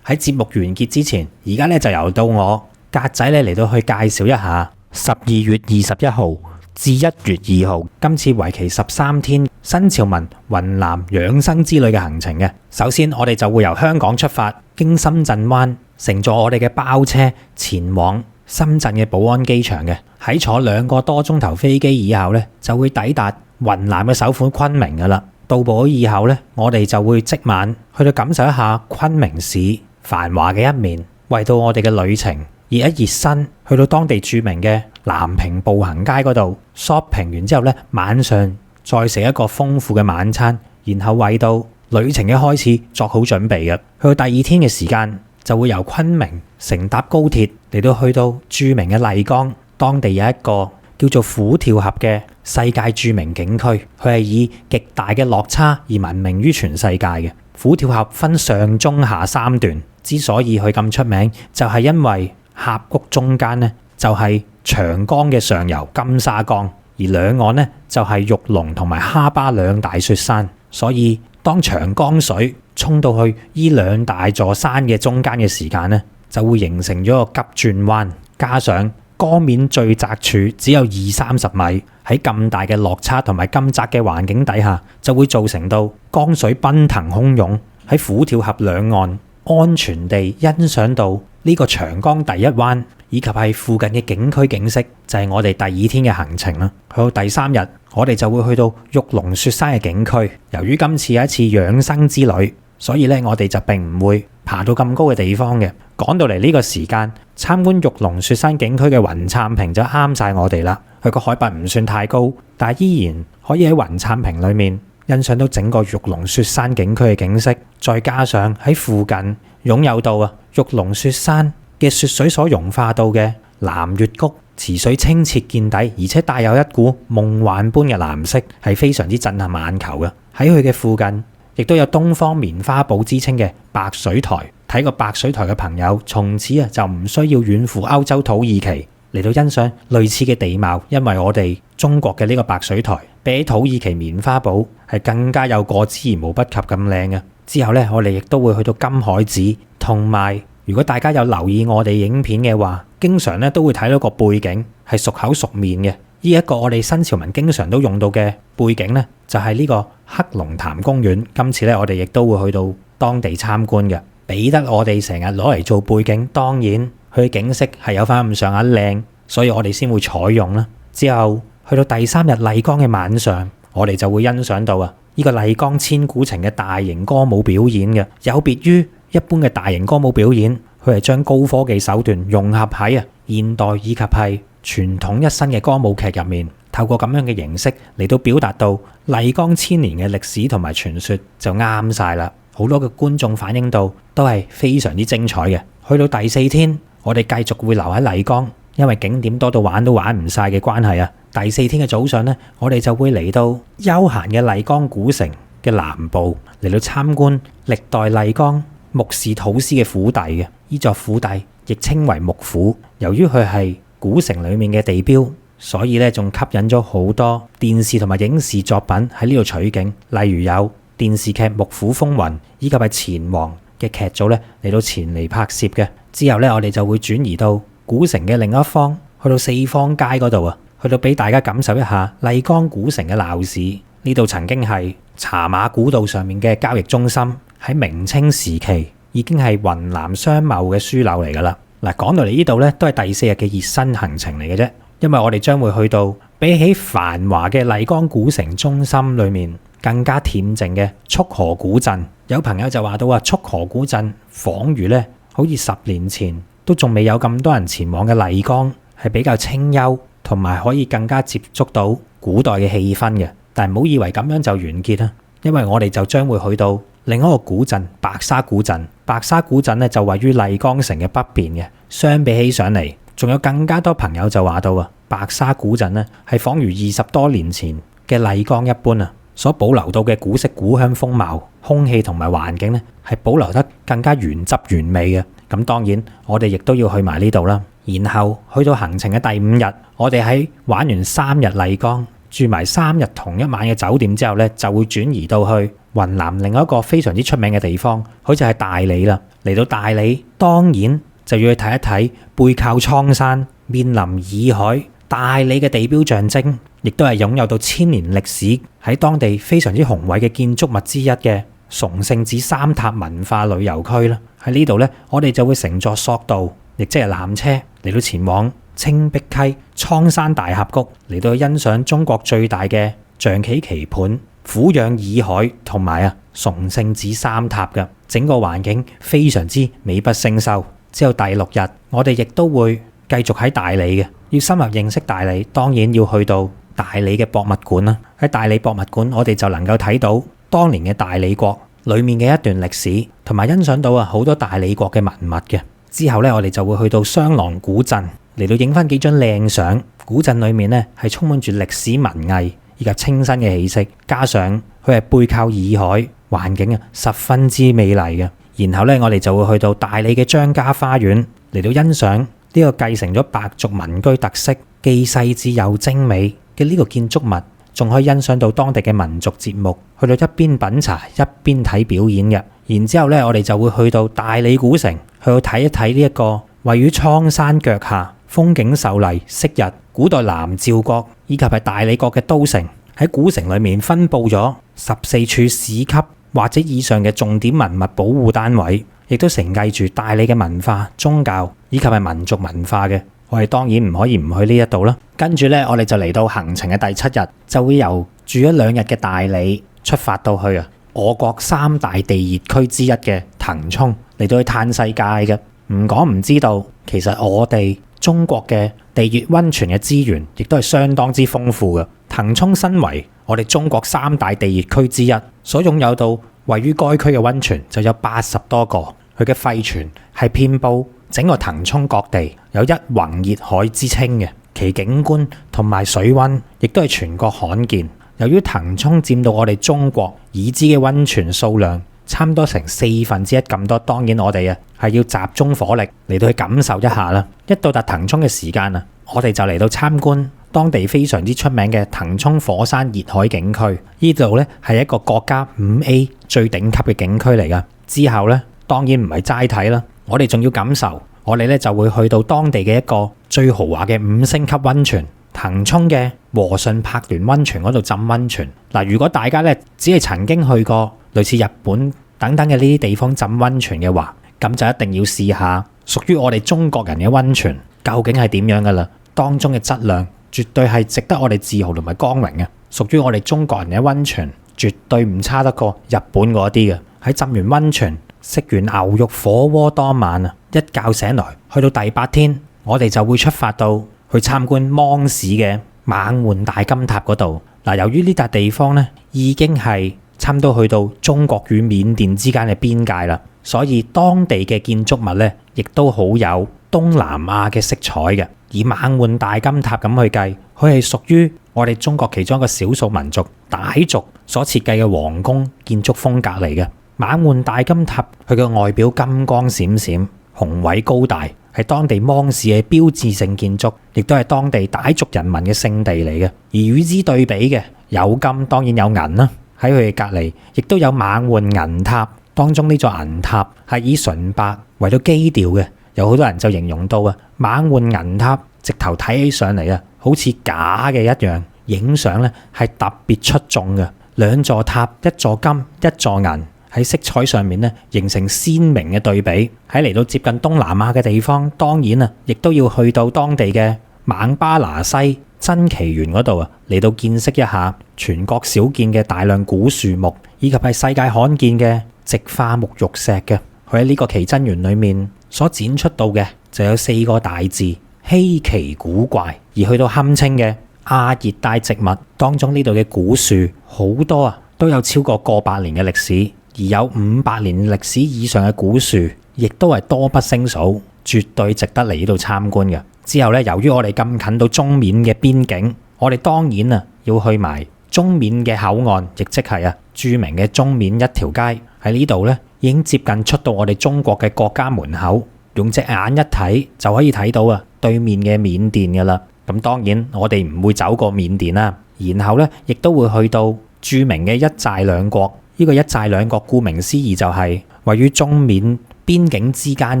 喺節目完結之前，而家咧就由到我格仔咧嚟到去介紹一下12月21號至1月2號今次為期13天新潮文雲南養生之旅嘅行程嘅。首先我哋就會由香港出發，經深圳灣乘坐我哋嘅包車前往深圳嘅寶安機場嘅。喺坐2個多鐘頭飛機以後咧，就會抵達雲南嘅首府昆明噶啦。到埗以後咧，我哋就會即晚去到感受一下昆明市繁華嘅一面，為到我哋嘅旅程熱一熱身，去到當地著名嘅南屏步行街嗰度 shopping 完之後咧，晚上再食一個豐富嘅晚餐，然後為到旅程嘅開始作好準備嘅。去到第2天嘅時間，就會由昆明乘搭高鐵嚟到去到著名嘅麗江，當地有一個叫做虎跳峽嘅世界著名景區，佢係以極大嘅落差而聞名於全世界嘅。虎跳峽分上中下3段，之所以佢咁出名，就係因為峽谷中間呢就係長江嘅上游金沙江，而兩岸呢就係玉龍同埋哈巴2大雪山，所以當長江水衝到去呢2大座山嘅中間嘅時間呢，就會形成咗個急轉彎，加上江面最窄處只有20-30米，喺咁大嘅落差同埋咁窄嘅環境底下，就會造成到江水奔騰洶湧，喺虎跳峽兩岸安全地欣賞到呢個長江第一灣，以及係附近嘅景區景色，就係我哋第2天嘅行程啦。去到第3日，我哋就會去到玉龍雪山嘅景區。由於今次係一次養生之旅，所以咧我哋就並唔會爬到咁高嘅地方嘅。趕到嚟呢個時間，參觀玉龍雪山景區嘅雲杉坪就啱晒我哋啦。佢個海拔唔算太高，但係依然可以喺雲杉坪裏面欣賞到整個玉龍雪山景區嘅景色。再加上喺附近擁有到玉龍雪山嘅雪水所融化到嘅藍月谷，池水清澈見底，而且帶有一股夢幻般嘅藍色，係非常之震撼眼球嘅。喺佢嘅附近亦都有東方棉花堡之稱嘅白水台。睇過白水台嘅朋友，從此就唔需要遠赴歐洲土耳其嚟到欣賞類似嘅地貌，因為我哋中國嘅呢個白水台比起土耳其棉花堡係更加有過之而無不及咁靚嘅。之後呢，我哋亦都會去到金海寺，同埋如果大家有留意我哋影片嘅話，經常咧都會睇到個背景係熟口熟面嘅。呢一個我哋新潮文經常都用到嘅背景呢，就係呢個黑龍潭公園。今次呢，我哋亦都會去到當地參觀嘅。俾得我哋成日攞嚟做背景，當然佢景色係有翻咁上下靚，所以我哋先會採用啦。之後去到第3日麗江嘅晚上，我哋就會欣賞到呢個麗江千古情嘅大型歌舞表演嘅。有別於一般嘅大型歌舞表演，佢係將高科技手段融合喺現代以及係傳統一新嘅歌舞劇入面，透過咁樣嘅形式嚟到表達到麗江1000年嘅歷史同埋傳說，就啱晒啦。好多嘅觀眾反映到都係非常之精彩嘅。去到第4天，我哋繼續會留喺麗江，因為景點多到玩都玩唔晒嘅關係第4天嘅早上呢，我哋就會嚟到悠閒嘅麗江古城嘅南部，嚟到參觀歷代麗江穆氏土司嘅府邸嘅。呢座府邸亦稱為木府，由於佢係古城裡面嘅地標，所以咧仲吸引咗好多電視同埋影視作品喺呢度取景，例如有電視劇《木虎風雲》以及係錢王嘅劇組咧嚟到前嚟拍攝嘅。之後咧我哋就會轉移到古城嘅另一方，去到四方街嗰度啊，去到俾大家感受一下麗江古城嘅鬧市。呢度曾經係茶馬古道上面嘅交易中心，喺明清時期已經係雲南商貿嘅樞紐嚟㗎啦。嗱，講到嚟呢度咧，都係第4日嘅熱身行程嚟嘅啫，因為我哋將會去到比起繁華嘅麗江古城中心裏面更加恬靜嘅束河古鎮。有朋友就話到束河古鎮仿如咧，好似10年前都仲未有咁多人前往嘅麗江，係比較清幽，同埋可以更加接觸到古代嘅氣氛嘅。但唔好以為咁樣就完結啦，因為我哋就將會去到另一個古鎮白沙古鎮。白沙古鎮咧就位於麗江城嘅北邊嘅。相比起上嚟，仲有更加多朋友就話到白沙古鎮咧係仿如20多年前嘅麗江一般啊，所保留到嘅古色古香風貌、空氣同埋環境咧係保留得更加原汁原味嘅。咁當然我哋亦都要去埋呢度啦。然後去到行程嘅第5日，我哋喺玩完3日麗江，住埋3日同一晚嘅酒店之後咧，就會轉移到去雲南另一個非常之出名嘅地方，好似係大理啦。嚟到大理，當然就要去睇一睇背靠蒼山、面臨洱海、大理嘅地標象徵，亦都係擁有到1000年歷史喺當地非常之雄偉嘅建築物之一嘅崇聖寺三塔文化旅遊區啦。喺呢度咧，我哋就會乘坐索道，亦即係纜車嚟到前往青碧溪、蒼山大峽谷，嚟到欣賞中國最大嘅象棋棋盤、俯仰洱海同埋崇聖寺三塔嘅整個環境非常之美不勝收。之後第6日，我哋亦都會繼續喺大理嘅，要深入認識大理，當然要去到大理嘅博物館啦。喺大理博物館，我哋就能夠睇到當年嘅大理國裡面嘅一段歷史，同埋欣賞到好多大理國嘅文物嘅。之後咧，我哋就會去到雙廊古鎮嚟到影翻幾張靚相。古鎮裡面咧係充滿住歷史文藝以及清新嘅氣息，加上佢係背靠洱海，環境十分之美麗嘅。然後咧，我哋就會去到大理嘅張家花園嚟到欣賞呢個繼承咗白族民居特色、既細緻又精美嘅呢個建築物，仲可以欣賞到當地嘅民族節目，去到一邊品茶一邊睇表演嘅。然之後咧，我哋就會去到大理古城，去到睇一睇呢一個位於蒼山腳下、風景秀麗、昔日古代南詔國以及係大理國嘅都城。喺古城裡面分佈咗14處市級或者以上嘅重點文物保護單位，亦都承繼住大理嘅文化、宗教以及係民族文化嘅。我哋當然唔可以唔去呢一度啦。跟住咧，我哋就嚟到行程嘅第7日，就會由住咗2日嘅大理出發到去我國3大地熱區之一嘅騰衝，嚟到去嘆世界嘅。唔講唔知道，其實我哋中國嘅地熱溫泉嘅資源亦都係相當之豐富嘅。騰衝身為我哋中國3大地熱區之一，所擁有到位於該區嘅溫泉就有80多個，佢嘅廢泉係遍佈整個騰衝各地，有一泓熱海之稱嘅。其景觀同埋水溫亦都係全國罕見。由於騰衝佔到我哋中國已知嘅溫泉數量差唔多成1/4咁多，當然我哋係要集中火力嚟到去感受一下啦。一到達騰衝嘅時間我哋就嚟到參觀當地非常之出名嘅騰衝火山熱海景區。呢度咧係一個國家5A 最頂級嘅景區嚟噶。之後咧當然唔係齋睇啦，我哋仲要感受。我哋咧就會去到當地嘅一個最豪華嘅5星級溫泉——騰衝嘅和順柏巒溫泉嗰度浸溫泉。嗱，如果大家咧只係曾經去過類似日本等等嘅呢啲地方浸溫泉嘅話，咁就一定要試下屬於我哋中國人嘅溫泉究竟係點樣噶啦。當中嘅質量絕對係值得我哋自豪同埋光榮嘅。屬於我哋中國人嘅溫泉絕對唔差得過日本嗰啲嘅。喺浸完溫泉、食完牛肉火鍋當晚一覺醒來，去到第8天，我哋就會出發到去參觀芒市嘅猛獾大金塔嗰度。嗱，由於呢笪地方咧已經係差唔多去到中國與緬甸之間嘅邊界啦，所以當地嘅建築物咧亦都好有東南亞嘅色彩嘅。以猛獾大金塔咁去計，佢係屬於我哋中國其中一個少數民族傣族所設計嘅皇宮建築風格嚟嘅。猛獾大金塔佢嘅外表金光閃閃、雄偉高大，係當地芒市嘅標誌性建築，亦都係當地傣族人民嘅聖地嚟嘅。而與之對比嘅有金，當然有銀啦。喺佢嘅隔離，亦都有猛換銀塔。當中呢座銀塔係以純白為咗基調嘅，有好多人就形容到啊，猛換銀塔直頭睇起上嚟啊，好似假嘅一樣，影相咧係特別出眾嘅。兩座塔，一座金，一座銀，喺色彩上面咧形成鮮明嘅對比。喺嚟到接近東南亞嘅地方，當然啊，亦都要去到當地嘅孟巴拿西珍奇園嗰度啊，嚟到見識一下全國少見嘅大量古樹木，以及係世界罕見嘅直化沐浴石嘅。佢喺呢個奇珍園裏面所展出到嘅就有4個大字：稀奇古怪。而去到堪稱嘅亞熱帶植物當中，呢度嘅古樹好多啊，都有超過過百年嘅歷史，而有500年歷史以上嘅古樹，亦都係多不勝數，絕對值得嚟呢度參觀嘅。之後咧，由於我哋咁近到中緬嘅邊境，我哋當然啊要去埋中緬嘅口岸，亦即係啊著名嘅中緬一條街。喺呢度咧已經接近出到我哋中國嘅國家門口，用隻眼一睇就可以睇到啊對面嘅緬甸㗎啦。咁當然我哋唔會走過緬甸啦，然後咧亦都會去到著名嘅一寨兩國。呢個一寨兩國顧名思義就係位於中緬邊境之間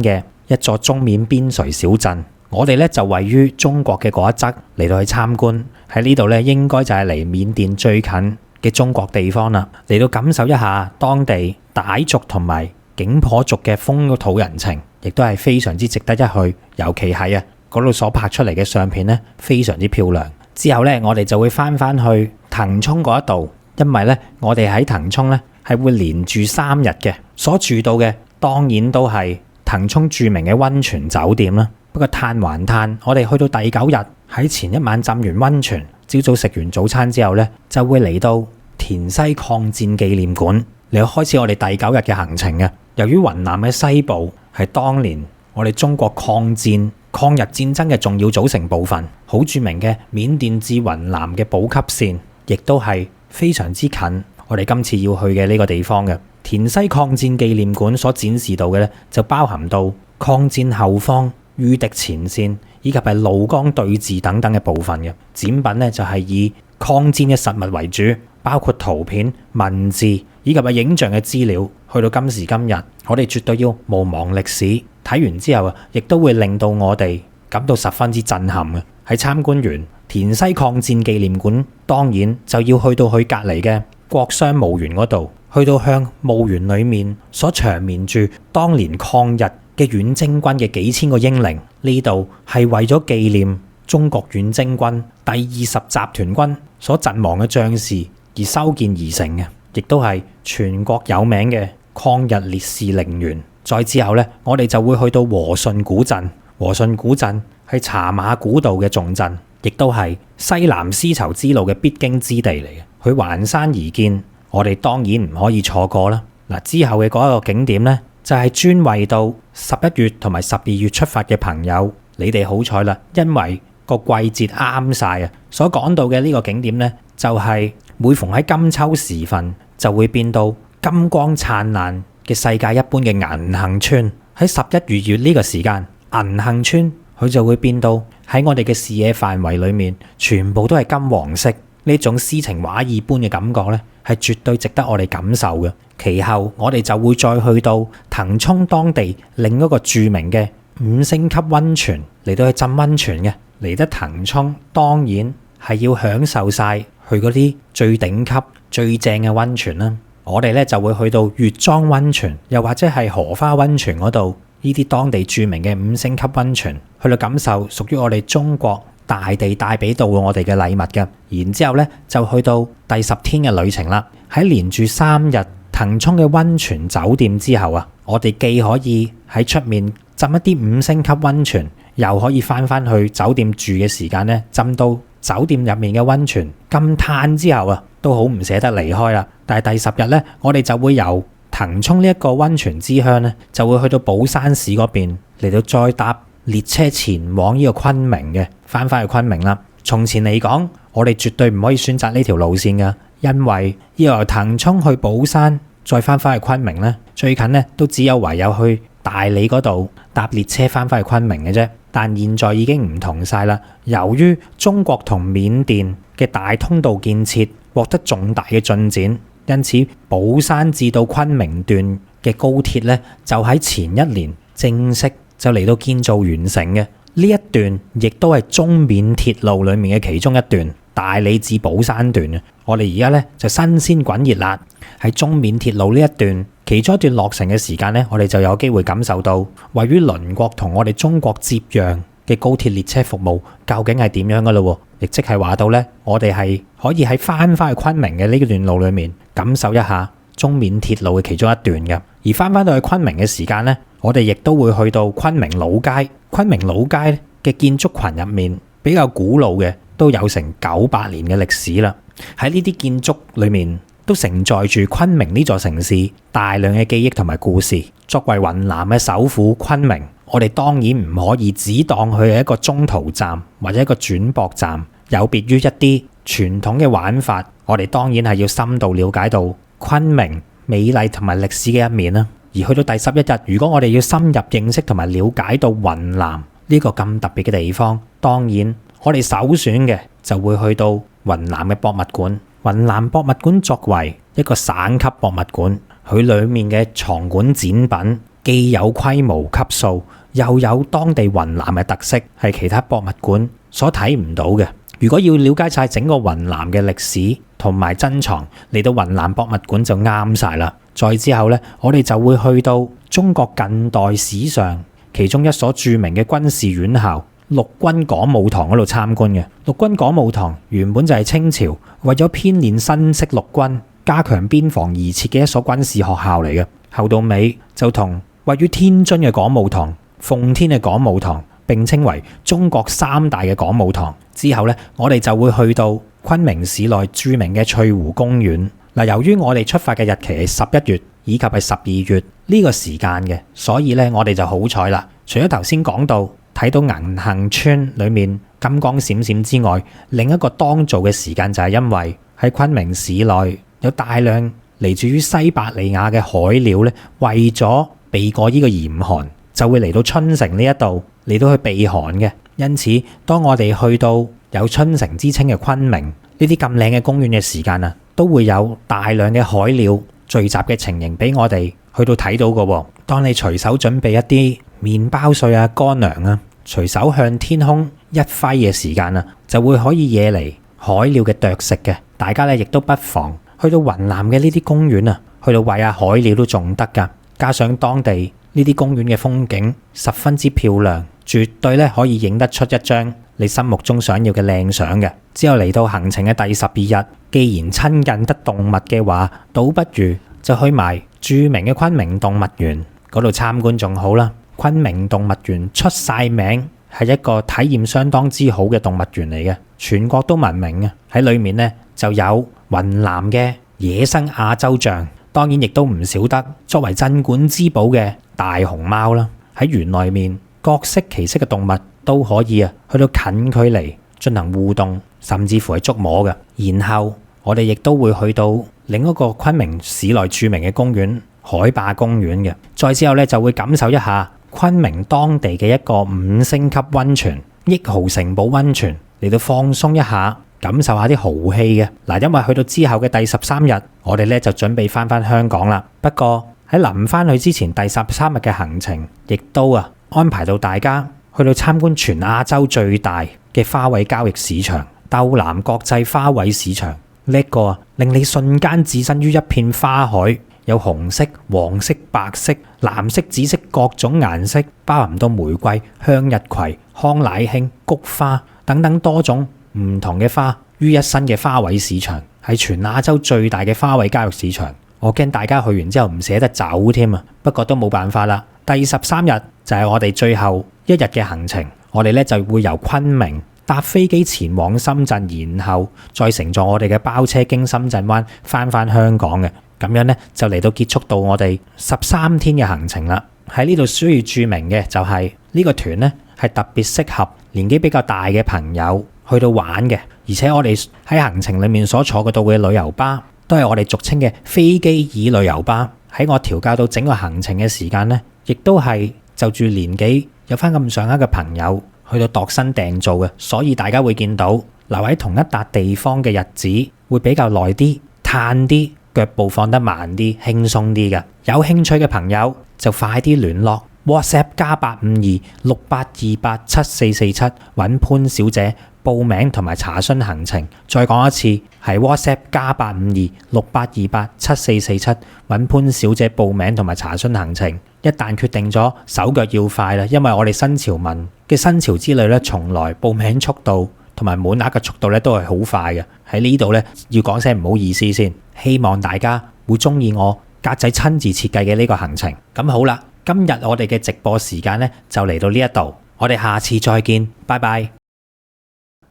嘅一座中緬邊陲小鎮。我哋咧就位於中國嘅嗰一側嚟到去參觀。喺呢度咧應該就係離緬甸最近嘅中國地方啦，嚟到感受一下當地傣族同埋景頗族嘅風土人情，亦都係非常之值得一去。尤其係啊嗰度所拍出嚟嘅相片咧，非常之漂亮。之後咧，我哋就會翻去騰衝嗰一度，因為咧我哋喺騰衝咧係會連住3日嘅，所住到嘅當然都係騰衝著名嘅溫泉酒店啦。不過嘆還嘆，我哋去到第9日，喺前一晚浸完溫泉，朝早食完早餐之後咧，就會嚟到田西抗戰紀念館嚟開始我哋第9日嘅行程嘅。由於雲南嘅西部係當年我哋中國抗日戰爭嘅重要組成部分，好著名嘅緬甸至雲南嘅補給線，亦都係非常之近我哋今次要去嘅呢個地方嘅。田西抗戰紀念館所展示到嘅咧，就包含到抗戰後方、禦敵前線以及係怒江對峙等等嘅部分嘅展品咧，就係以抗戰嘅實物為主，包括圖片、文字以及係影像嘅資料。去到今時今日，我哋絕對要毋忘歷史。睇完之後啊，亦都會令到我哋感到十分之震撼嘅。喺參觀完田西抗戰紀念館，當然就要去到佢隔離嘅國殤墓園嗰度，去到向墓園裡面所長眠住當年抗日嘅遠征軍嘅幾千個英靈。呢度係為咗紀念中國遠征軍第20集團軍所陣亡嘅將士而修建而成嘅，亦都係全國有名嘅抗日烈士陵園。再之後咧，我哋就會去到和順古鎮。和順古鎮係茶馬古道嘅重鎮，亦都係西南絲綢之路嘅必經之地嚟嘅。佢環山而建，我哋當然唔可以錯過啦。嗱，之後嘅嗰一個景點咧，就係專為到11月同埋12月出發嘅朋友，你哋好彩啦，因為個季節啱晒啊！所講到嘅呢個景點咧，就係每逢喺金秋時分，就會變到金光燦爛嘅世界一般嘅銀杏村。喺11、2月呢個時間，銀杏村佢就會變到喺我哋嘅視野範圍裏面，全部都係金黃色。呢種詩情畫意般嘅感覺咧，係絕對值得我哋感受嘅。其後我哋就會再去到騰衝當地另一個著名嘅5星級溫泉嚟到去浸溫泉嘅。嚟得騰衝當然係要享受晒去嗰啲最頂級最正嘅溫泉啦。我哋咧就會去到月莊溫泉，又或者係荷花溫泉嗰度，呢啲當地著名嘅5星級溫泉，去到感受屬於我哋中國大地帶俾到我哋嘅禮物嘅。然之後咧就去到第10天嘅旅程啦。喺連住3日騰衝嘅溫泉酒店之後啊，我哋既可以喺出面浸一啲5星級溫泉，又可以翻去酒店住嘅時間咧，浸到酒店入面嘅溫泉，咁嘆之後啊，都好唔捨得離開啦。但係第10日咧，我哋就會由騰衝呢一個溫泉之鄉咧，就會去到寶山市嗰邊嚟到再搭列車前往呢個昆明嘅，翻去昆明啦。從前嚟講，我哋絕對唔可以選擇呢條路線噶，因為要由騰衝去寶山再翻去昆明咧，最近咧都只有唯有去大理嗰度搭列車翻返去昆明嘅啫。但現在已經唔同晒啦。由於中國同緬甸嘅大通道建設獲得重大嘅進展，因此寶山至到昆明段嘅高鐵咧就喺前一年正式就嚟到建造完成嘅。呢一段亦都係中緬鐵路裡面嘅其中一段，大理至寶山段。我哋而家咧就新鮮滾熱辣喺中緬鐵路呢一段其中一段落成嘅時間咧，我哋就有機會感受到位於鄰國同我哋中國接壤嘅高鐵列車服務究竟係點樣噶咯？亦即係話到咧，我哋係可以喺翻去昆明嘅呢段路裡面感受一下中緬鐵路嘅其中一段嘅。而翻到去昆明嘅時間咧，我哋亦都會去到昆明老街。昆明老街嘅建築群入面比較古老嘅都有成900年嘅歷史啦。喺呢啲建築裏面都承載住昆明呢座城市大量嘅記憶同埋故事。作為雲南嘅首府昆明，我哋當然唔可以只當佢係一個中途站或者一個轉駁站，有別於一啲傳統嘅玩法。我哋當然係要深度了解到昆明美麗同埋歷史嘅一面啦。而去到第11日，如果我哋要深入認識同埋了解到雲南呢個咁特別嘅地方，當然我哋首選嘅就會去到雲南嘅博物館。雲南博物館作為一個省級博物館，佢裡面嘅藏館展品既有規模級數，又有當地雲南嘅特色，係其他博物館所睇唔到嘅。如果要了解晒整個雲南嘅歷史同埋珍藏，嚟到雲南博物館就啱晒啦。再之後呢，我哋就會去到中國近代史上其中一所著名嘅軍事院校陸軍講武堂嗰度參觀嘅。陸軍講武堂原本就係清朝為咗編練新式陸軍、加強邊防而設嘅一所軍事學校嚟嘅。後到尾就同位於天津嘅講武堂、奉天嘅講武堂並稱為中國3大嘅講武堂。之後呢，我哋就會去到昆明市內著名嘅翠湖公園。嗱，由於我哋出發嘅日期係11月以及係12月呢個時間嘅，所以咧我哋就好彩啦。除咗頭先講到睇到銀杏村裏面金光閃閃之外，另一個當造嘅時間就係因為喺昆明市內有大量嚟自於西伯利亞嘅海鳥咧，為咗避過呢個嚴寒，就會嚟到春城呢一度嚟到去避寒嘅。因此，當我哋去到有春城之稱嘅昆明呢啲咁靚嘅公園嘅時間啊，都會有大量嘅海鳥聚集嘅情形俾我哋去到睇到嘅。當你隨手準備一啲麵包碎啊、乾糧啊，隨手向天空一揮嘅時間啊，就會可以惹嚟海鳥嘅啄食嘅。大家咧亦都不妨去到雲南嘅呢啲公園啊，去到餵下海鳥都仲得㗎。加上當地呢啲公園嘅風景十分之漂亮，絕對咧可以影得出一張你心目中想要嘅靚相嘅。之後嚟到行程嘅第12日，既然親近得動物嘅話，倒不如就去埋著名嘅昆明動物園嗰度參觀仲好啦。昆明動物園出晒名，係一個體驗相當之好嘅動物園嚟嘅，全國都聞名嘅。喺裡面呢就有雲南嘅野生亞洲象，當然亦都唔少得作為鎮館之寶嘅大熊貓啦。喺園內面各式其式嘅動物都可以去到近距離進行互動，甚至乎係觸摸嘅。然後我哋亦都會去到另一個昆明市內著名嘅公園海壩公園嘅。再之後咧就會感受一下昆明當地嘅一個5星級溫泉益豪城堡溫泉，嚟到放鬆一下，感受下啲豪氣嘅。嗱，因為去到之後嘅第13日，我哋咧就準備翻香港啦。不過喺臨翻去之前，第13日嘅行程亦都安排到大家去到參觀全亞洲最大嘅花卉交易市場斗南國際花卉市場。呢個令你瞬間置身於一片花海，有紅色、黃色、白色、藍色、紫色各種顏色，包含到玫瑰、向日葵、康乃馨、菊花等等多種唔同嘅花於一身嘅花卉市場，係全亞洲最大嘅花卉交易市場。我驚大家去完之後唔捨得走添啊！不過都冇辦法啦。第13日就係我哋最後一日嘅行程，我哋咧就會由昆明搭飛機前往深圳，然後再乘坐我哋嘅包車經深圳灣翻香港嘅。咁樣咧就嚟到結束到我哋13天嘅行程啦。喺呢度需要注明嘅就係呢個團咧係特別適合年紀比較大嘅朋友去到玩嘅，而且我哋喺行程裡面所坐嘅到嘅旅遊巴都係我哋俗稱嘅飛機椅旅遊巴。喺我調教到整個行程嘅時間咧，亦都係就住年紀有翻咁上下嘅朋友去到度身訂造嘅，所以大家會見到留喺同一笪地方嘅日子會比較耐啲、嘆啲、腳步放得慢啲、輕鬆啲嘅。有興趣嘅朋友就快啲聯絡 WhatsApp +85268287447揾潘小姐報名同埋查詢行程。再講一次，係 WhatsApp +85268287447揾潘小姐報名同埋查詢行程。一旦決定咗，手腳要快啦，因為我哋新潮文嘅新潮之旅咧，從來報名速度同埋滿額嘅速度咧都係好快嘅。喺呢度咧要講聲唔好意思先，希望大家會中意我格仔親自設計嘅呢個行程。咁好啦，今日我哋嘅直播時間咧就嚟到呢一度，我哋下次再見，拜拜。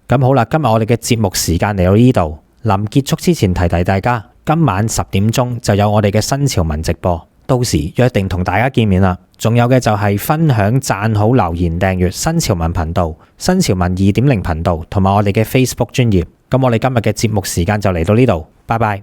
咁好啦，今日我哋嘅節目時間嚟到呢度，臨結束之前提提大家，今晚10點鐘就有我哋嘅新潮文直播，到時約定同大家見面啦。仲有嘅就係分享、讚好、留言、訂閱新潮文頻道、新潮文2.0頻道同埋我哋嘅 Facebook 專頁。咁我哋今日嘅節目時間就嚟到呢度，拜拜。